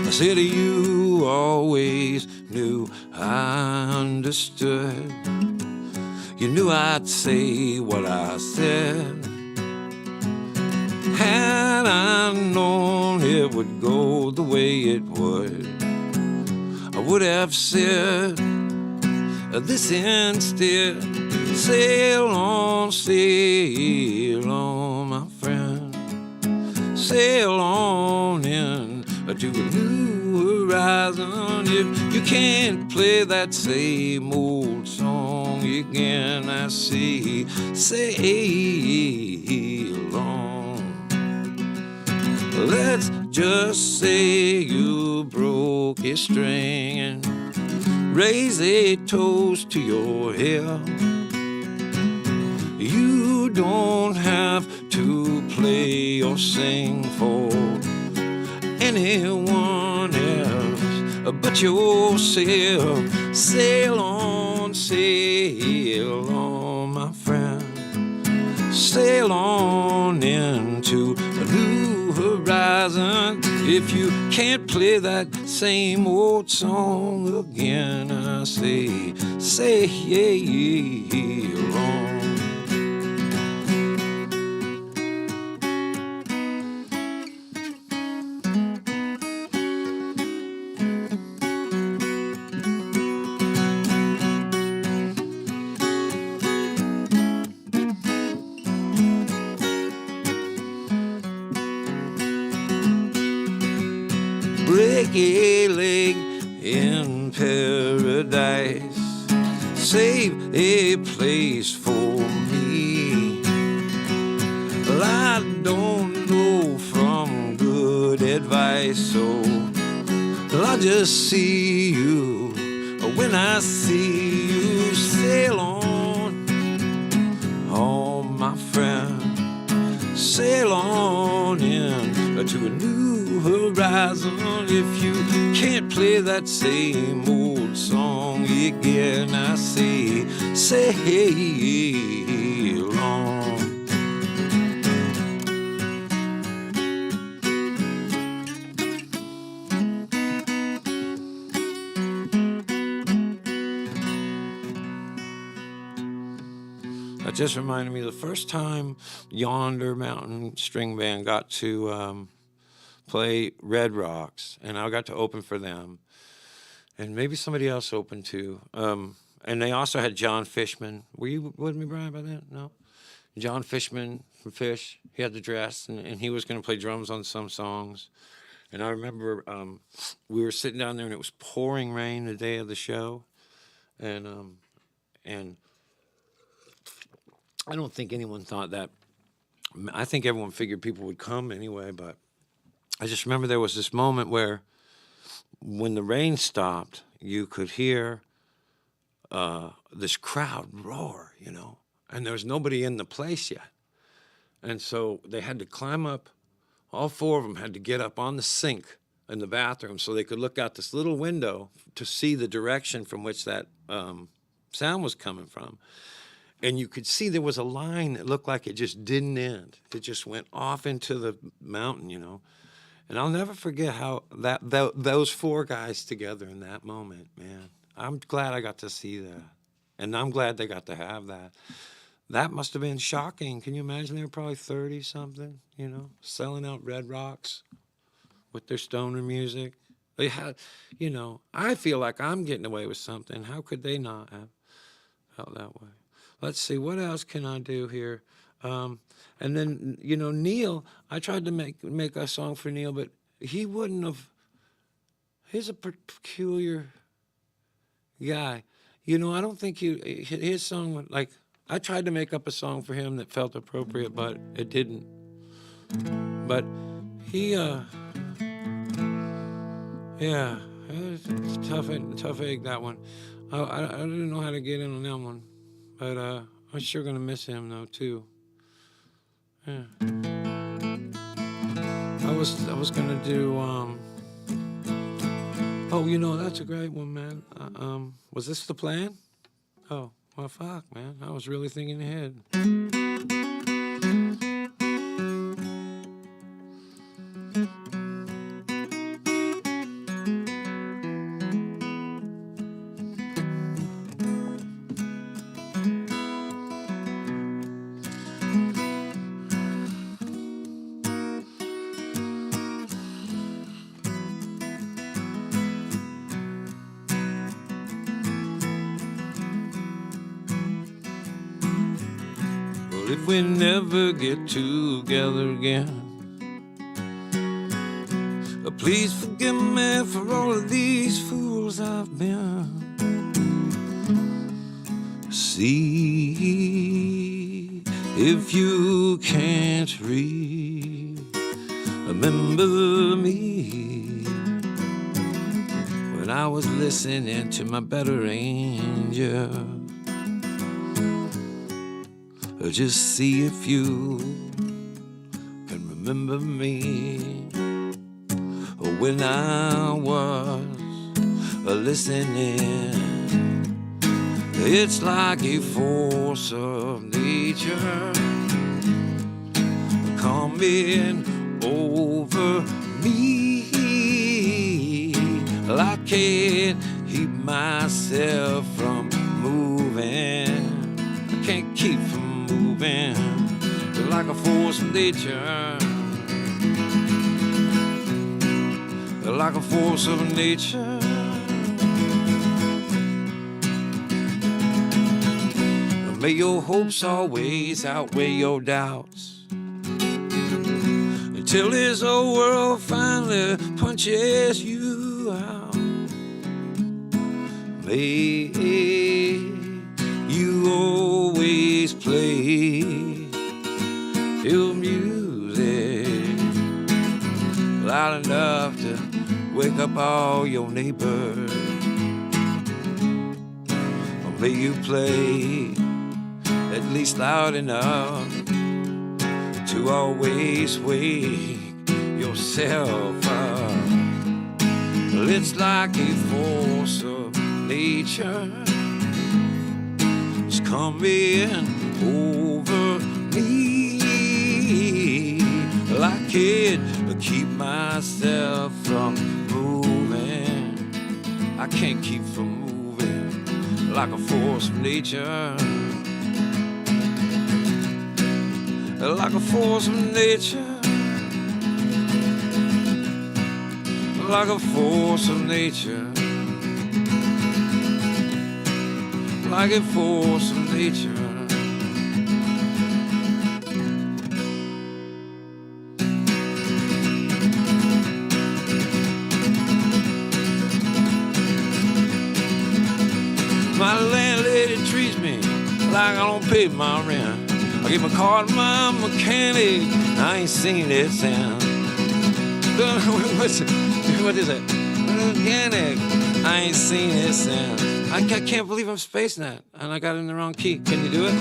I said you always knew I understood. You knew I'd say what I said. Had I known it would go the way it would, I would have said this instead. Sail on, my friend. Sail on in to a new horizon. If you can't play that same old song again, I say, sail on. Let's just say you broke a string and raise a toast to your health. You don't have to play or sing for anyone else but yourself. Sail on, my friend. Sail on into a new horizon. If you can't play that same old song again, I say, sail on. Break a leg in paradise, save a place for me. Well, I don't know from good advice, so I'll just see you when I see you. Sail on, my friend. Sail on in to a new horizon. If you can't play that same old song again, I say, sail on. That just reminded me of the first time Yonder Mountain String Band got to play Red Rocks, and I got to open for them, and maybe somebody else opened too. And they also had John Fishman. Were you with me, Brian, by then? No? John Fishman from Fish. He had the dress, and he was going to play drums on some songs. And I remember we were sitting down there, and it was pouring rain the day of the show, and I don't think anyone thought that. I think everyone figured people would come anyway, but I just remember there was this moment where when the rain stopped, you could hear this crowd roar, you know, and there was nobody in the place yet. And so they had to climb up. All four of them had to get up on the sink in the bathroom so they could look out this little window to see the direction from which that sound was coming from. And you could see there was a line that looked like it just didn't end. It just went off into the mountain, you know. And I'll never forget how those four guys together in that moment, man. I'm glad I got to see that. And I'm glad they got to have that. That must have been shocking. Can you imagine? They were probably 30-something, you know, selling out Red Rocks with their stoner music. They had, you know, I feel like I'm getting away with something. How could they not have felt that way? Let's see, what else can I do here? And then, you know, Neil, I tried to make a song for Neil, but he wouldn't have. He's a peculiar guy. You know, I don't think his song, like, I tried to make up a song for him that felt appropriate, but it didn't. But he, yeah, it was a tough egg, that one. I didn't know how to get in on that one, but I'm sure gonna miss him though too. Yeah. I was gonna do. Oh, you know, that's a great one, man. Was this the plan? Oh. Well, fuck, man. I was really thinking ahead. If we never get together again, please forgive me for all of these fools I've been. See if you can't remember me when I was listening to my better angel. Just see if you can remember me when I was listening. It's like a force of nature coming over me. I can't keep myself from moving. I can't keep from moving like a force of nature, like a force of nature. May your hopes always outweigh your doubts until this old world finally punches you out. May you always play your music loud enough to wake up all your neighbors. Or may you play at least loud enough to always wake yourself up. Well, it's like a force of nature coming over me. Well, I can't keep myself from moving. I can't keep from moving like a force of nature. Like a force of nature. Like a force of nature. Like a force of nature. My landlady treats me like I don't pay my rent. I give my car to my mechanic. I ain't seen it since. What is it? organic. I ain't seen it since. I can't believe I'm spacing that, and I got it in the wrong key. Can you do it?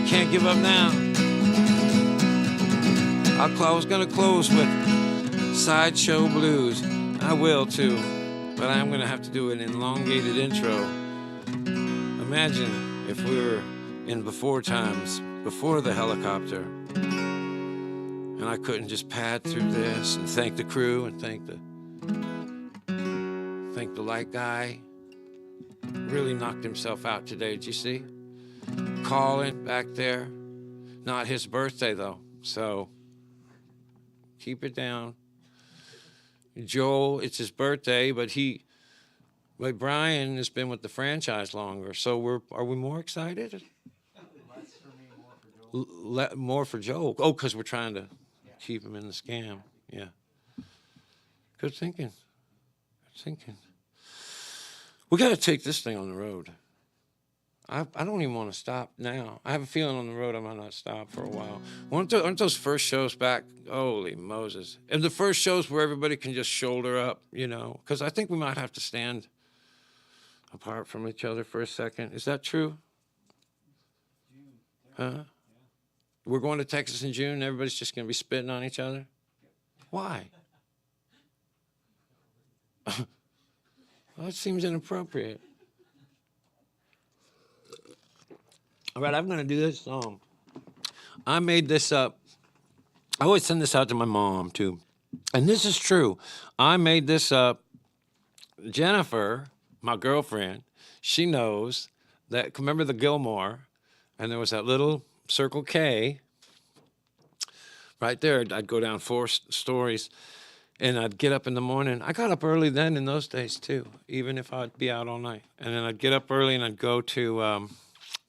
Can't give up now. I was gonna close with Sideshow Blues. I will too, but I'm gonna have to do an elongated intro. Imagine if we were in before times, before the helicopter, and I couldn't just pad through this and thank the crew and thank the light guy. Really knocked himself out today, did you see? Calling back there. Not his birthday though, so keep it down. Joel, it's his birthday, but Brian has been with the franchise longer, so are we more excited? Less for me, more for Joel. More for Joel. Oh, because we're trying to keep him in the scam. Yeah. Good thinking. Good thinking. We got to take this thing on the road. I don't even want to stop now. I have a feeling on the road I might not stop for a while. Aren't those first shows back? Holy Moses. And the first shows where everybody can just shoulder up, you know, because I think we might have to stand apart from each other for a second. Is that true? Huh? We're going to Texas in June. Everybody's just going to be spitting on each other? Why? Well, it seems inappropriate. All right, I'm going to do this song. I made this up. I always send this out to my mom, too. And this is true. I made this up. Jennifer, my girlfriend, she knows that, remember the Gilmore? And there was that little Circle K right there. I'd go down 4 stories, and I'd get up in the morning. I got up early then in those days, too, even if I'd be out all night. And then I'd get up early, and I'd go to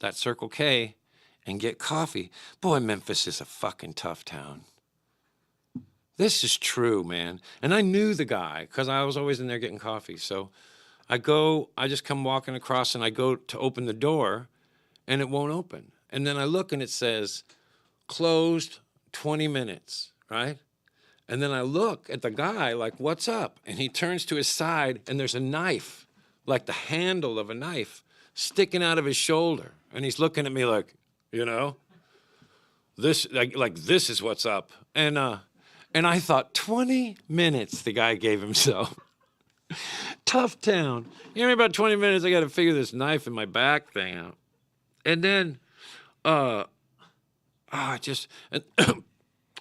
that Circle K and get coffee. Boy, Memphis is a fucking tough town. This is true, man. And I knew the guy because I was always in there getting coffee. So I just come walking across and I go to open the door and it won't open. And then I look and it says closed 20 minutes, right? And then I look at the guy like, what's up? And he turns to his side and there's a knife, like the handle of a knife, sticking out of his shoulder. And he's looking at me like, you know, this this is what's up. And I thought 20 minutes the guy gave himself. Tough town. You know, about 20 minutes I got to figure this knife in my back thing out. And then I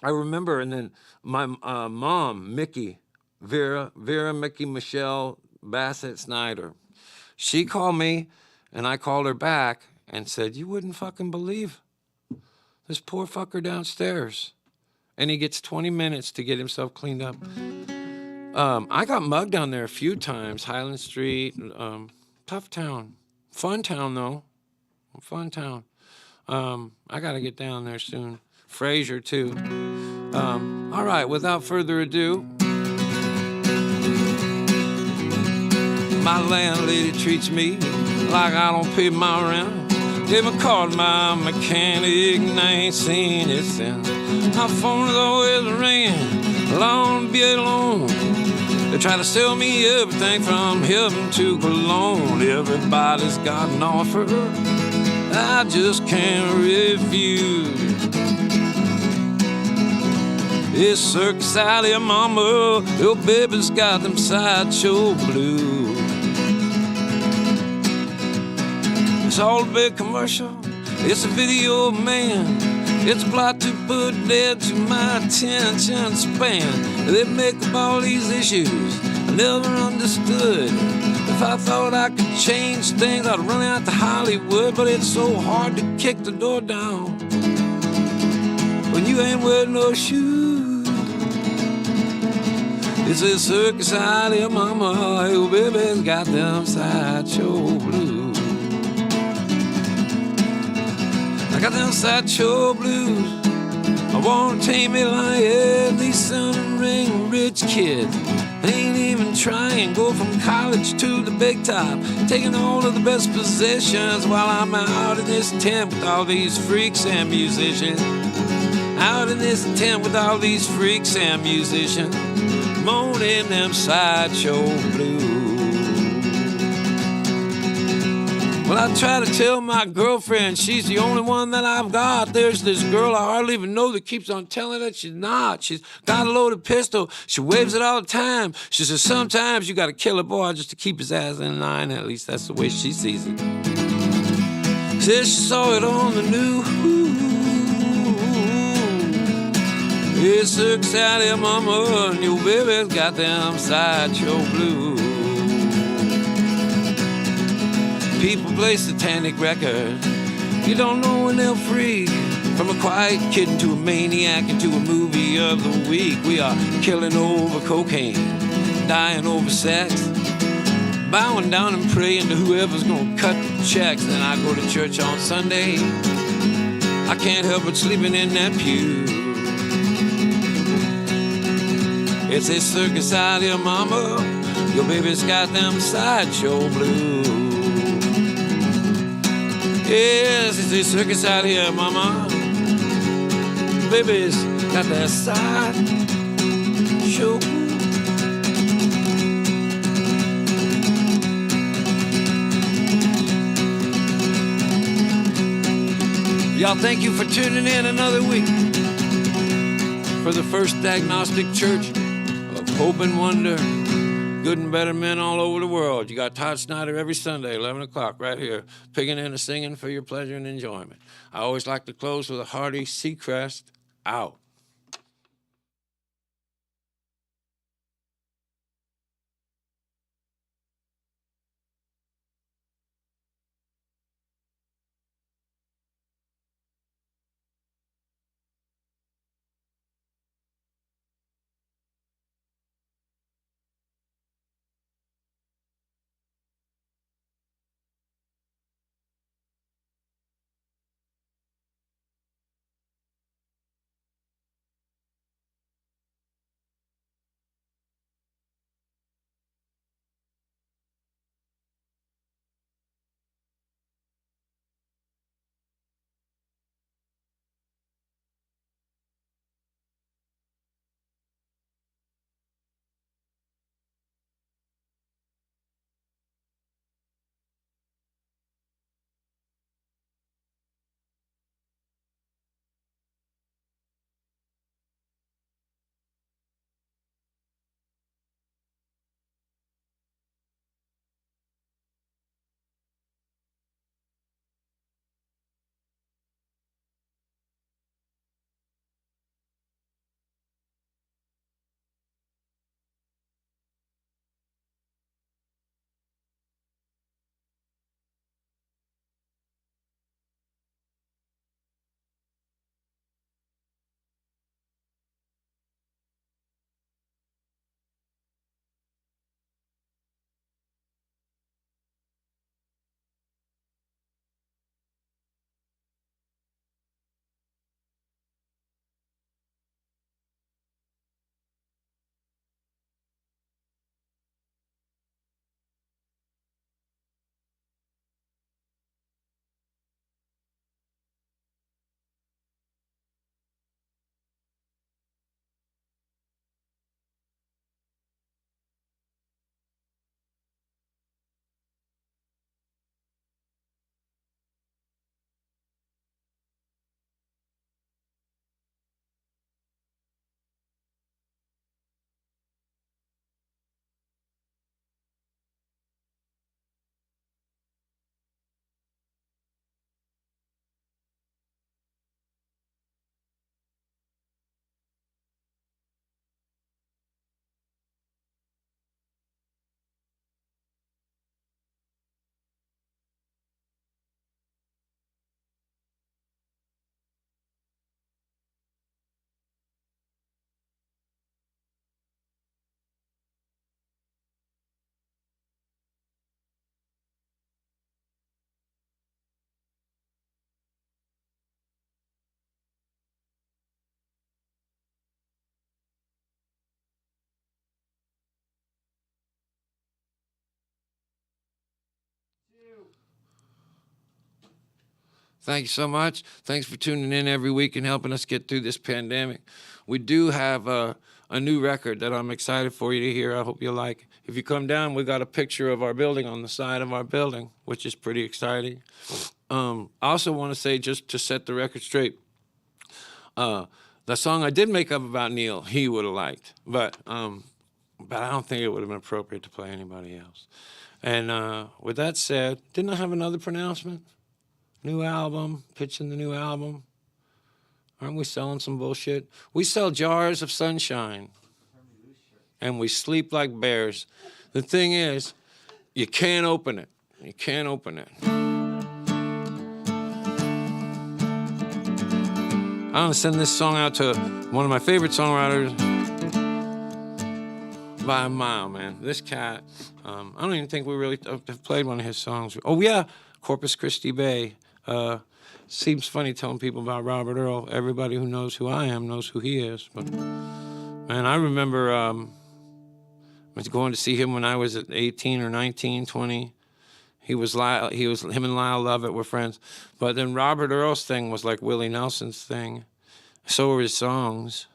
remember, and then my mom, Vera Mickey Michelle Bassett Snider, she called me and I called her back and said, you wouldn't fucking believe this poor fucker downstairs. And he gets 20 minutes to get himself cleaned up. I got mugged down there a few times, Highland Street, tough town. Fun town, though. Fun town. I got to get down there soon. Fraser, too. All right, without further ado, my landlady treats me like I don't pay my rent. Never called my mechanic, and I ain't seen it since. My phone is always ringing, long to be alone. They try to sell me everything from heaven to Cologne. Everybody's got an offer I just can't refuse. It's Circus Alley, mama, your baby's got them sideshow blues. It's all a big commercial, it's a video man. It's a plot to put dead to my attention span. They make up all these issues I never understood. If I thought I could change things, I'd run out to Hollywood. But it's so hard to kick the door down when you ain't wearing no shoes. It's a Circus Alley, mama, your baby's got them sideshow blues. I got them sideshow blues. I wanna tame me lion. These sun and ring rich kids ain't even trying. Go from college to the big top, taking all of the best positions while I'm out in this tent with all these freaks and musicians. Out in this tent with all these freaks and musicians. moaning them sideshow blues. Well, I try to tell my girlfriend she's the only one that I've got. There's this girl I hardly even know that keeps on telling that she's not. She's got a loaded pistol. She waves it all the time. She says sometimes you gotta kill a boy just to keep his ass in line. At least that's the way she sees it. Says she saw it on the news. It's circus out here, mama, and your baby's got them sideshow blues. People play satanic records. You don't know when they'll freak. From a quiet kitten to a maniac into a movie of the week. We are killing over cocaine, dying over sex, bowing down and praying to whoever's gonna cut the checks. Then I go to church on Sunday. I can't help but sleeping in that pew. It's a circus out here, mama. Your baby's got them sideshow blues. Yes, it's a circus out here, mama. Baby's got that sideshow. Y'all, thank you for tuning in another week for the First Diagnostic Church of Hope and Wonder. Good and better men all over the world. You got Todd Snider every Sunday, 11 o'clock, right here, picking in and singing for your pleasure and enjoyment. I always like to close with a hearty Seacrest out. Thank you so much. Thanks for tuning in every week and helping us get through this pandemic. We do have a a new record that I'm excited for you to hear. I hope you like. If you come down, we got a picture of our building on the side of our building, which is pretty exciting. I also want to say, just to set the record straight, the song I did make up about Neil, he would have liked, but I don't think it would have been appropriate to play anybody else. And with that said, didn't I have another pronouncement? New album, pitching the new album. Aren't we selling some bullshit? We sell jars of sunshine, and we sleep like bears. The thing is, you can't open it. You can't open it. I'm gonna send this song out to one of my favorite songwriters by a mile, man. This cat, I don't even think we really have played one of his songs. Oh yeah, Corpus Christi Bay. Seems funny telling people about Robert Earl. Everybody who knows who I am knows who he is. But man, I remember I was going to see him when I was at 18 or 19, 20. Him and Lyle Lovett were friends. But then Robert Earl's thing was like Willie Nelson's thing. So were his songs.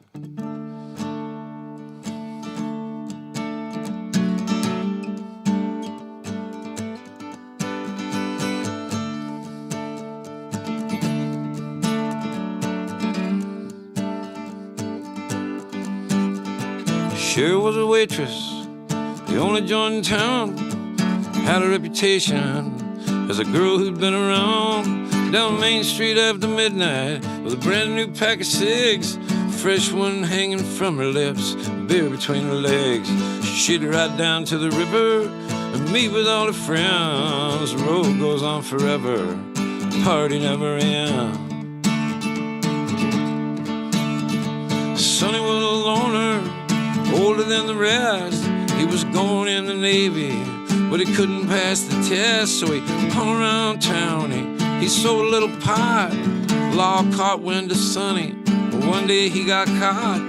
Sure was a waitress, the only joint in town. Had a reputation as a girl who'd been around down Main Street after midnight with a brand new pack of cigs, fresh one hanging from her lips, beer between her legs. She'd ride down to the river and meet with all her friends. The road goes on forever, the party never ends. Sonny was a loner, older than the rest. He was going in the Navy, but he couldn't pass the test, so he hung around town. He sold a little pot. Law caught wind of Sonny. One day he got caught.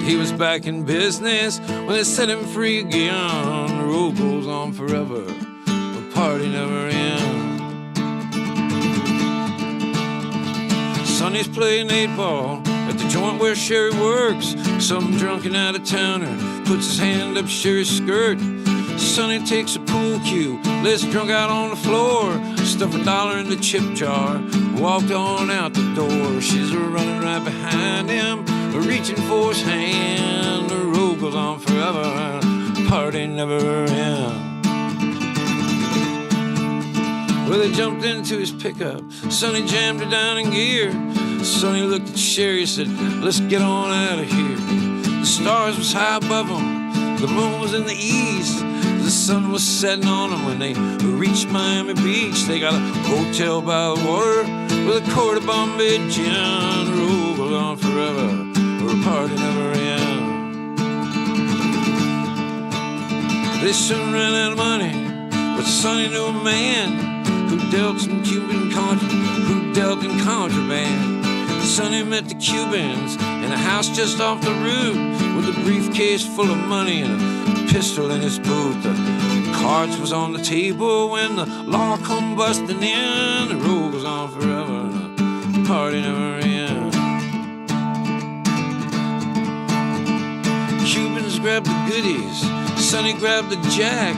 He was back in business when they set him free again. The road goes on forever, the party never ends. Sonny's playing 8-ball at the joint where Sherry works. Some drunken out-of-towner puts his hand up Sherry's skirt. Sonny takes a pool cue, lays drunk out on the floor, stuff $1 in the chip jar, walked on out the door. She's running right behind him, reaching for his hand. The road goes on forever, the party never ends. Well, they jumped into his pickup. Sonny jammed her down in gear. Sonny looked at Sherry and said, let's get on out of here. The stars was high above them, the moon was in the east. The sun was setting on them when they reached Miami Beach. They got a hotel by the water with a quart of Bombay gin. The road goes on forever, the party never ends. They soon ran out of money, but Sonny knew a man who dealt in contraband. Sonny met the Cubans in a house just off the route with a briefcase full of money and a pistol in his boot. The cards was on the table when the law come busting in. The road goes on forever, the party never ends. Cubans grabbed the goodies, Sonny grabbed the jack.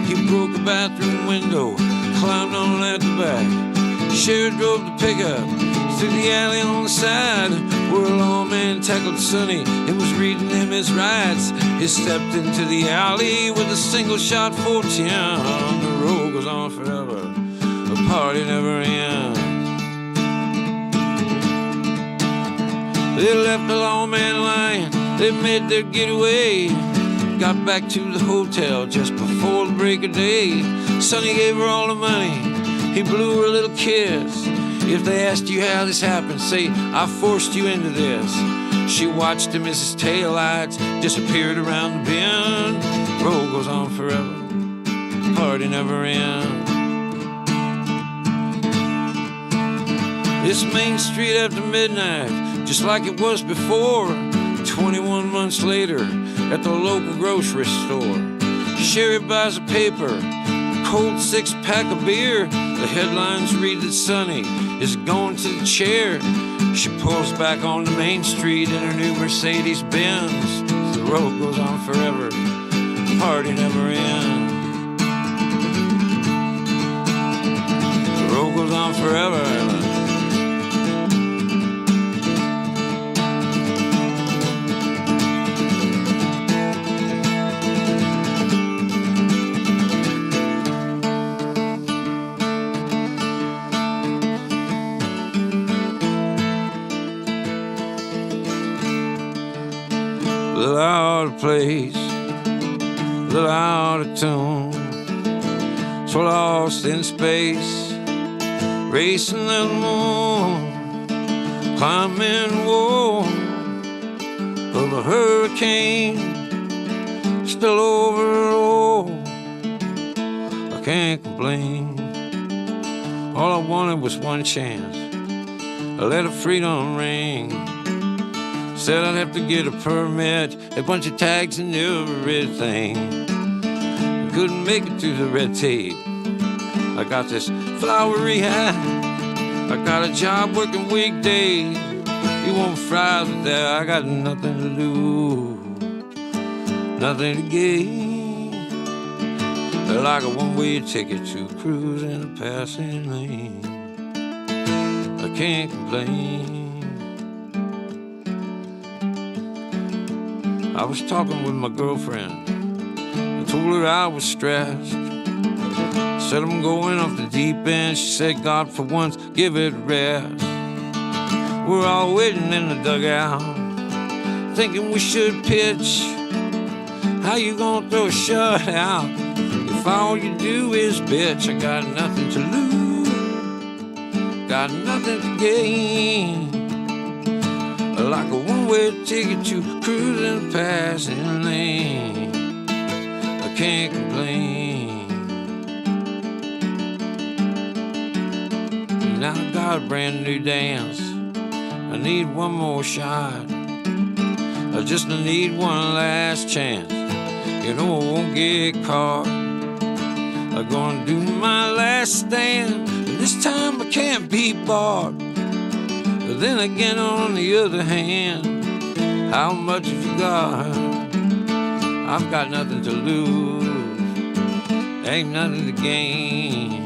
He broke a bathroom window, climbed on at the back. Sherry drove the pickup through the alley on the side where a lawman tackled Sonny and was reading him his rights. He stepped into the alley with a single shot 410. The road goes on forever, the party never ends. They left the lawman lying, they made their getaway. Got back to the hotel just before the break of day. Sonny gave her all the money, he blew her a little kiss. If they asked you how this happened, say, I forced you into this. She watched him as his taillights disappeared around the bend. Road goes on forever, party never ends. It's Main Street after midnight, just like it was before. 21 months later, at the local grocery store. Sherry buys a paper, a cold 6-pack of beer. The headlines read that Sonny is going to the chair. She pulls back onto Main Street in her new Mercedes Benz. The road goes on forever, party never ends. The road goes on forever. Little out of place, little out of tune, so lost in space, racing the moon, climbing wall of a hurricane, still over all. I can't complain. All I wanted was one chance. I let a freedom ring. Said I'd have to get a permit, a bunch of tags and everything. I couldn't make it through the red tape. I got this flowery hat. I got a job working weekdays. You want fries with that? I got nothing to lose, nothing to gain. Like a one-way ticket to cruise in a passing lane. I can't complain. I was talking with my girlfriend. I told her I was stressed. Said I'm going off the deep end. She said, God, for once, give it rest. We're all waiting in the dugout, thinking we should pitch. How you gonna throw a shutout if all you do is bitch? I got nothing to lose, got nothing to gain. Like a one-way ticket to cruising passing lane. I can't complain. Now I got a brand new dance. I need one more shot. I just need one last chance. You know I won't get caught. I'm gonna do my last stand, and this time I can't be bought. But then again, on the other hand, how much have you got? I've got nothing to lose, ain't nothing to gain.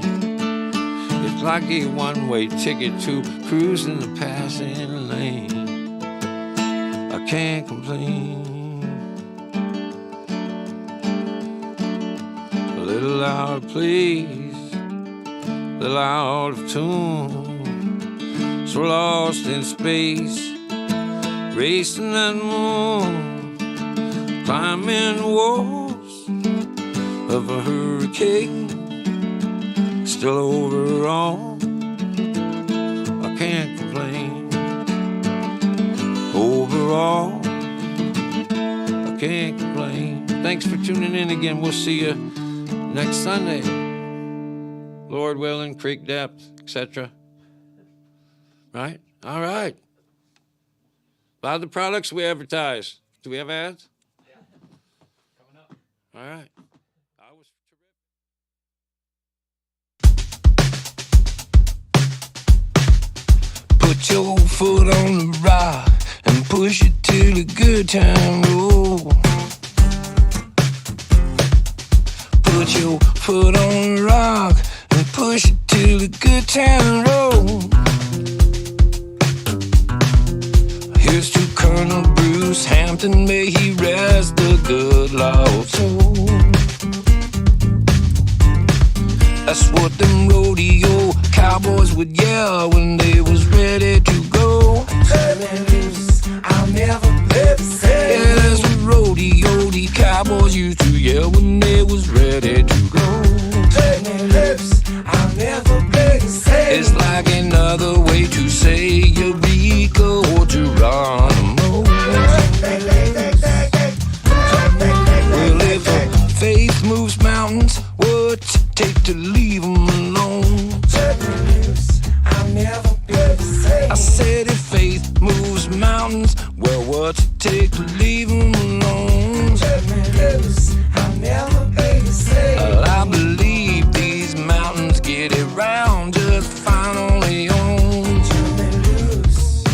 It's like a one-way ticket to cruise in the passing lane. I can't complain. A little out of place, a little out of tune, so lost in space, racing that moon, climbing walls of a hurricane, still over all. I can't complain. Overall, I can't complain. Thanks for tuning in again. We'll see you next Sunday. Lord willing, creek depth, etc. Right? All right. Buy the products we advertise. Do we have ads? Yeah. Coming up. All right. I was terrific. Put your foot on the rock and push it till the good time roll. Put your foot on the rock and push it till the good time roll. Here's to Colonel Bruce Hampton, may he rest the good Lord's soul. That's what them rodeo cowboys would yell when they was ready to go. Turn me loose, I'll never play the same. Yeah, that's what rodeo the cowboys used to yell when they was ready to go. Turn me loose, I'll never play the same. It's like another way to say Eureka or Geronimo. Well, if faith moves mountains, what's it take to leave them alone? Turn me loose, I'll never be the same. I said if faith moves mountains, well, what's it take to leave them alone? Turn me loose, I'll never be the same. Well, I believe these mountains get it round just fine on their own. Turn me loose,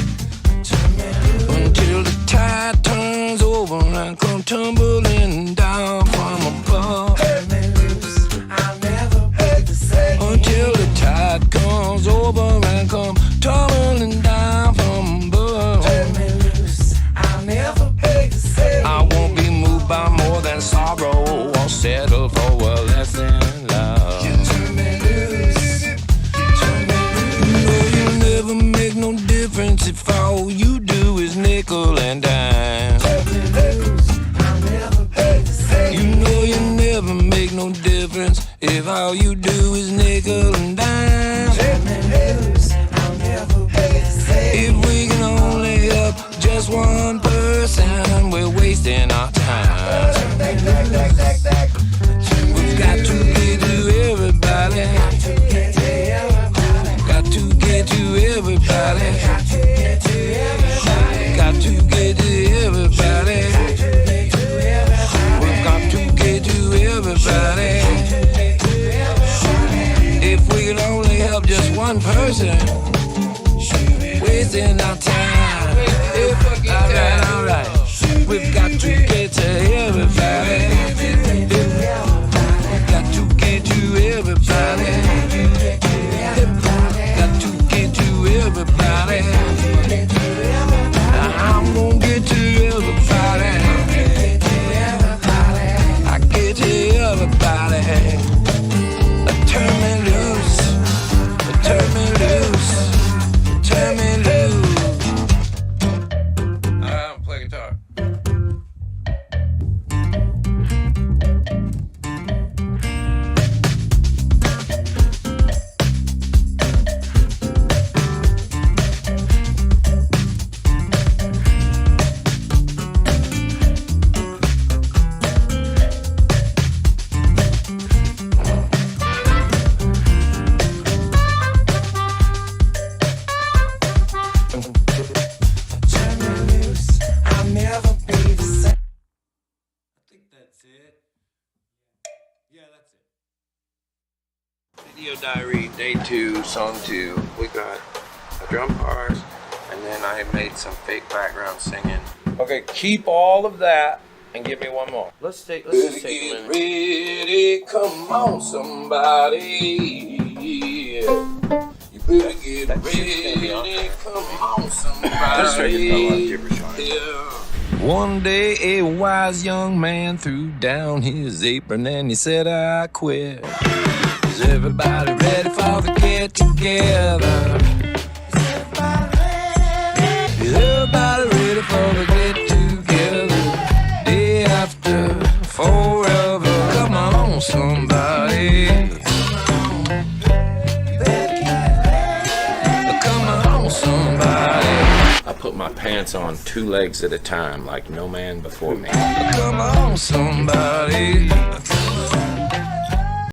until the tide turns over and come tumbling down from above. Turn me loose, I'll never be the same. Until the tide comes over and come tumbling down from above. Turn me loose, I'll never be the same. I won't be moved by more than sorrow. I'll settle for a less than love. Turn me loose, turn me loose. You know you'll never make no difference if all you do is nickel and dime. Turn me loose, I'll never be the same. You know you'll never make no difference if all you do is nickel and dime. Turn me loose, I'll never be the same. If we can only help just one person, we're wasting our time. We've got to get to everybody. Got to get to everybody. Got to get to everybody. We've got to get to everybody. If we can only help just one person, wasting our time. Alright. We've got to get to everybody. Got to get to everybody. Got to get to everybody. I'm gonna get to everybody. I get to everybody. Turn me loose. Turn me loose. Turn me loose. I'm playing guitar. Turn me loose, I'll never be the same. I think that's it. Yeah, that's it. Video diary, day 2, song 2. We got a drum part, and then I made some fake background singing. Okay, keep all of that and give me one more. Let's just take a minute. Ready, come on, somebody. You better get ready, come on, somebody. One day a wise young man threw down his apron and he said, I quit. Is everybody ready for the get together? Is everybody ready for the get together? Day after, forever. Come on, somebody. Come on, somebody. I put my pants on 2 legs at a time like no man before me. Come on, somebody.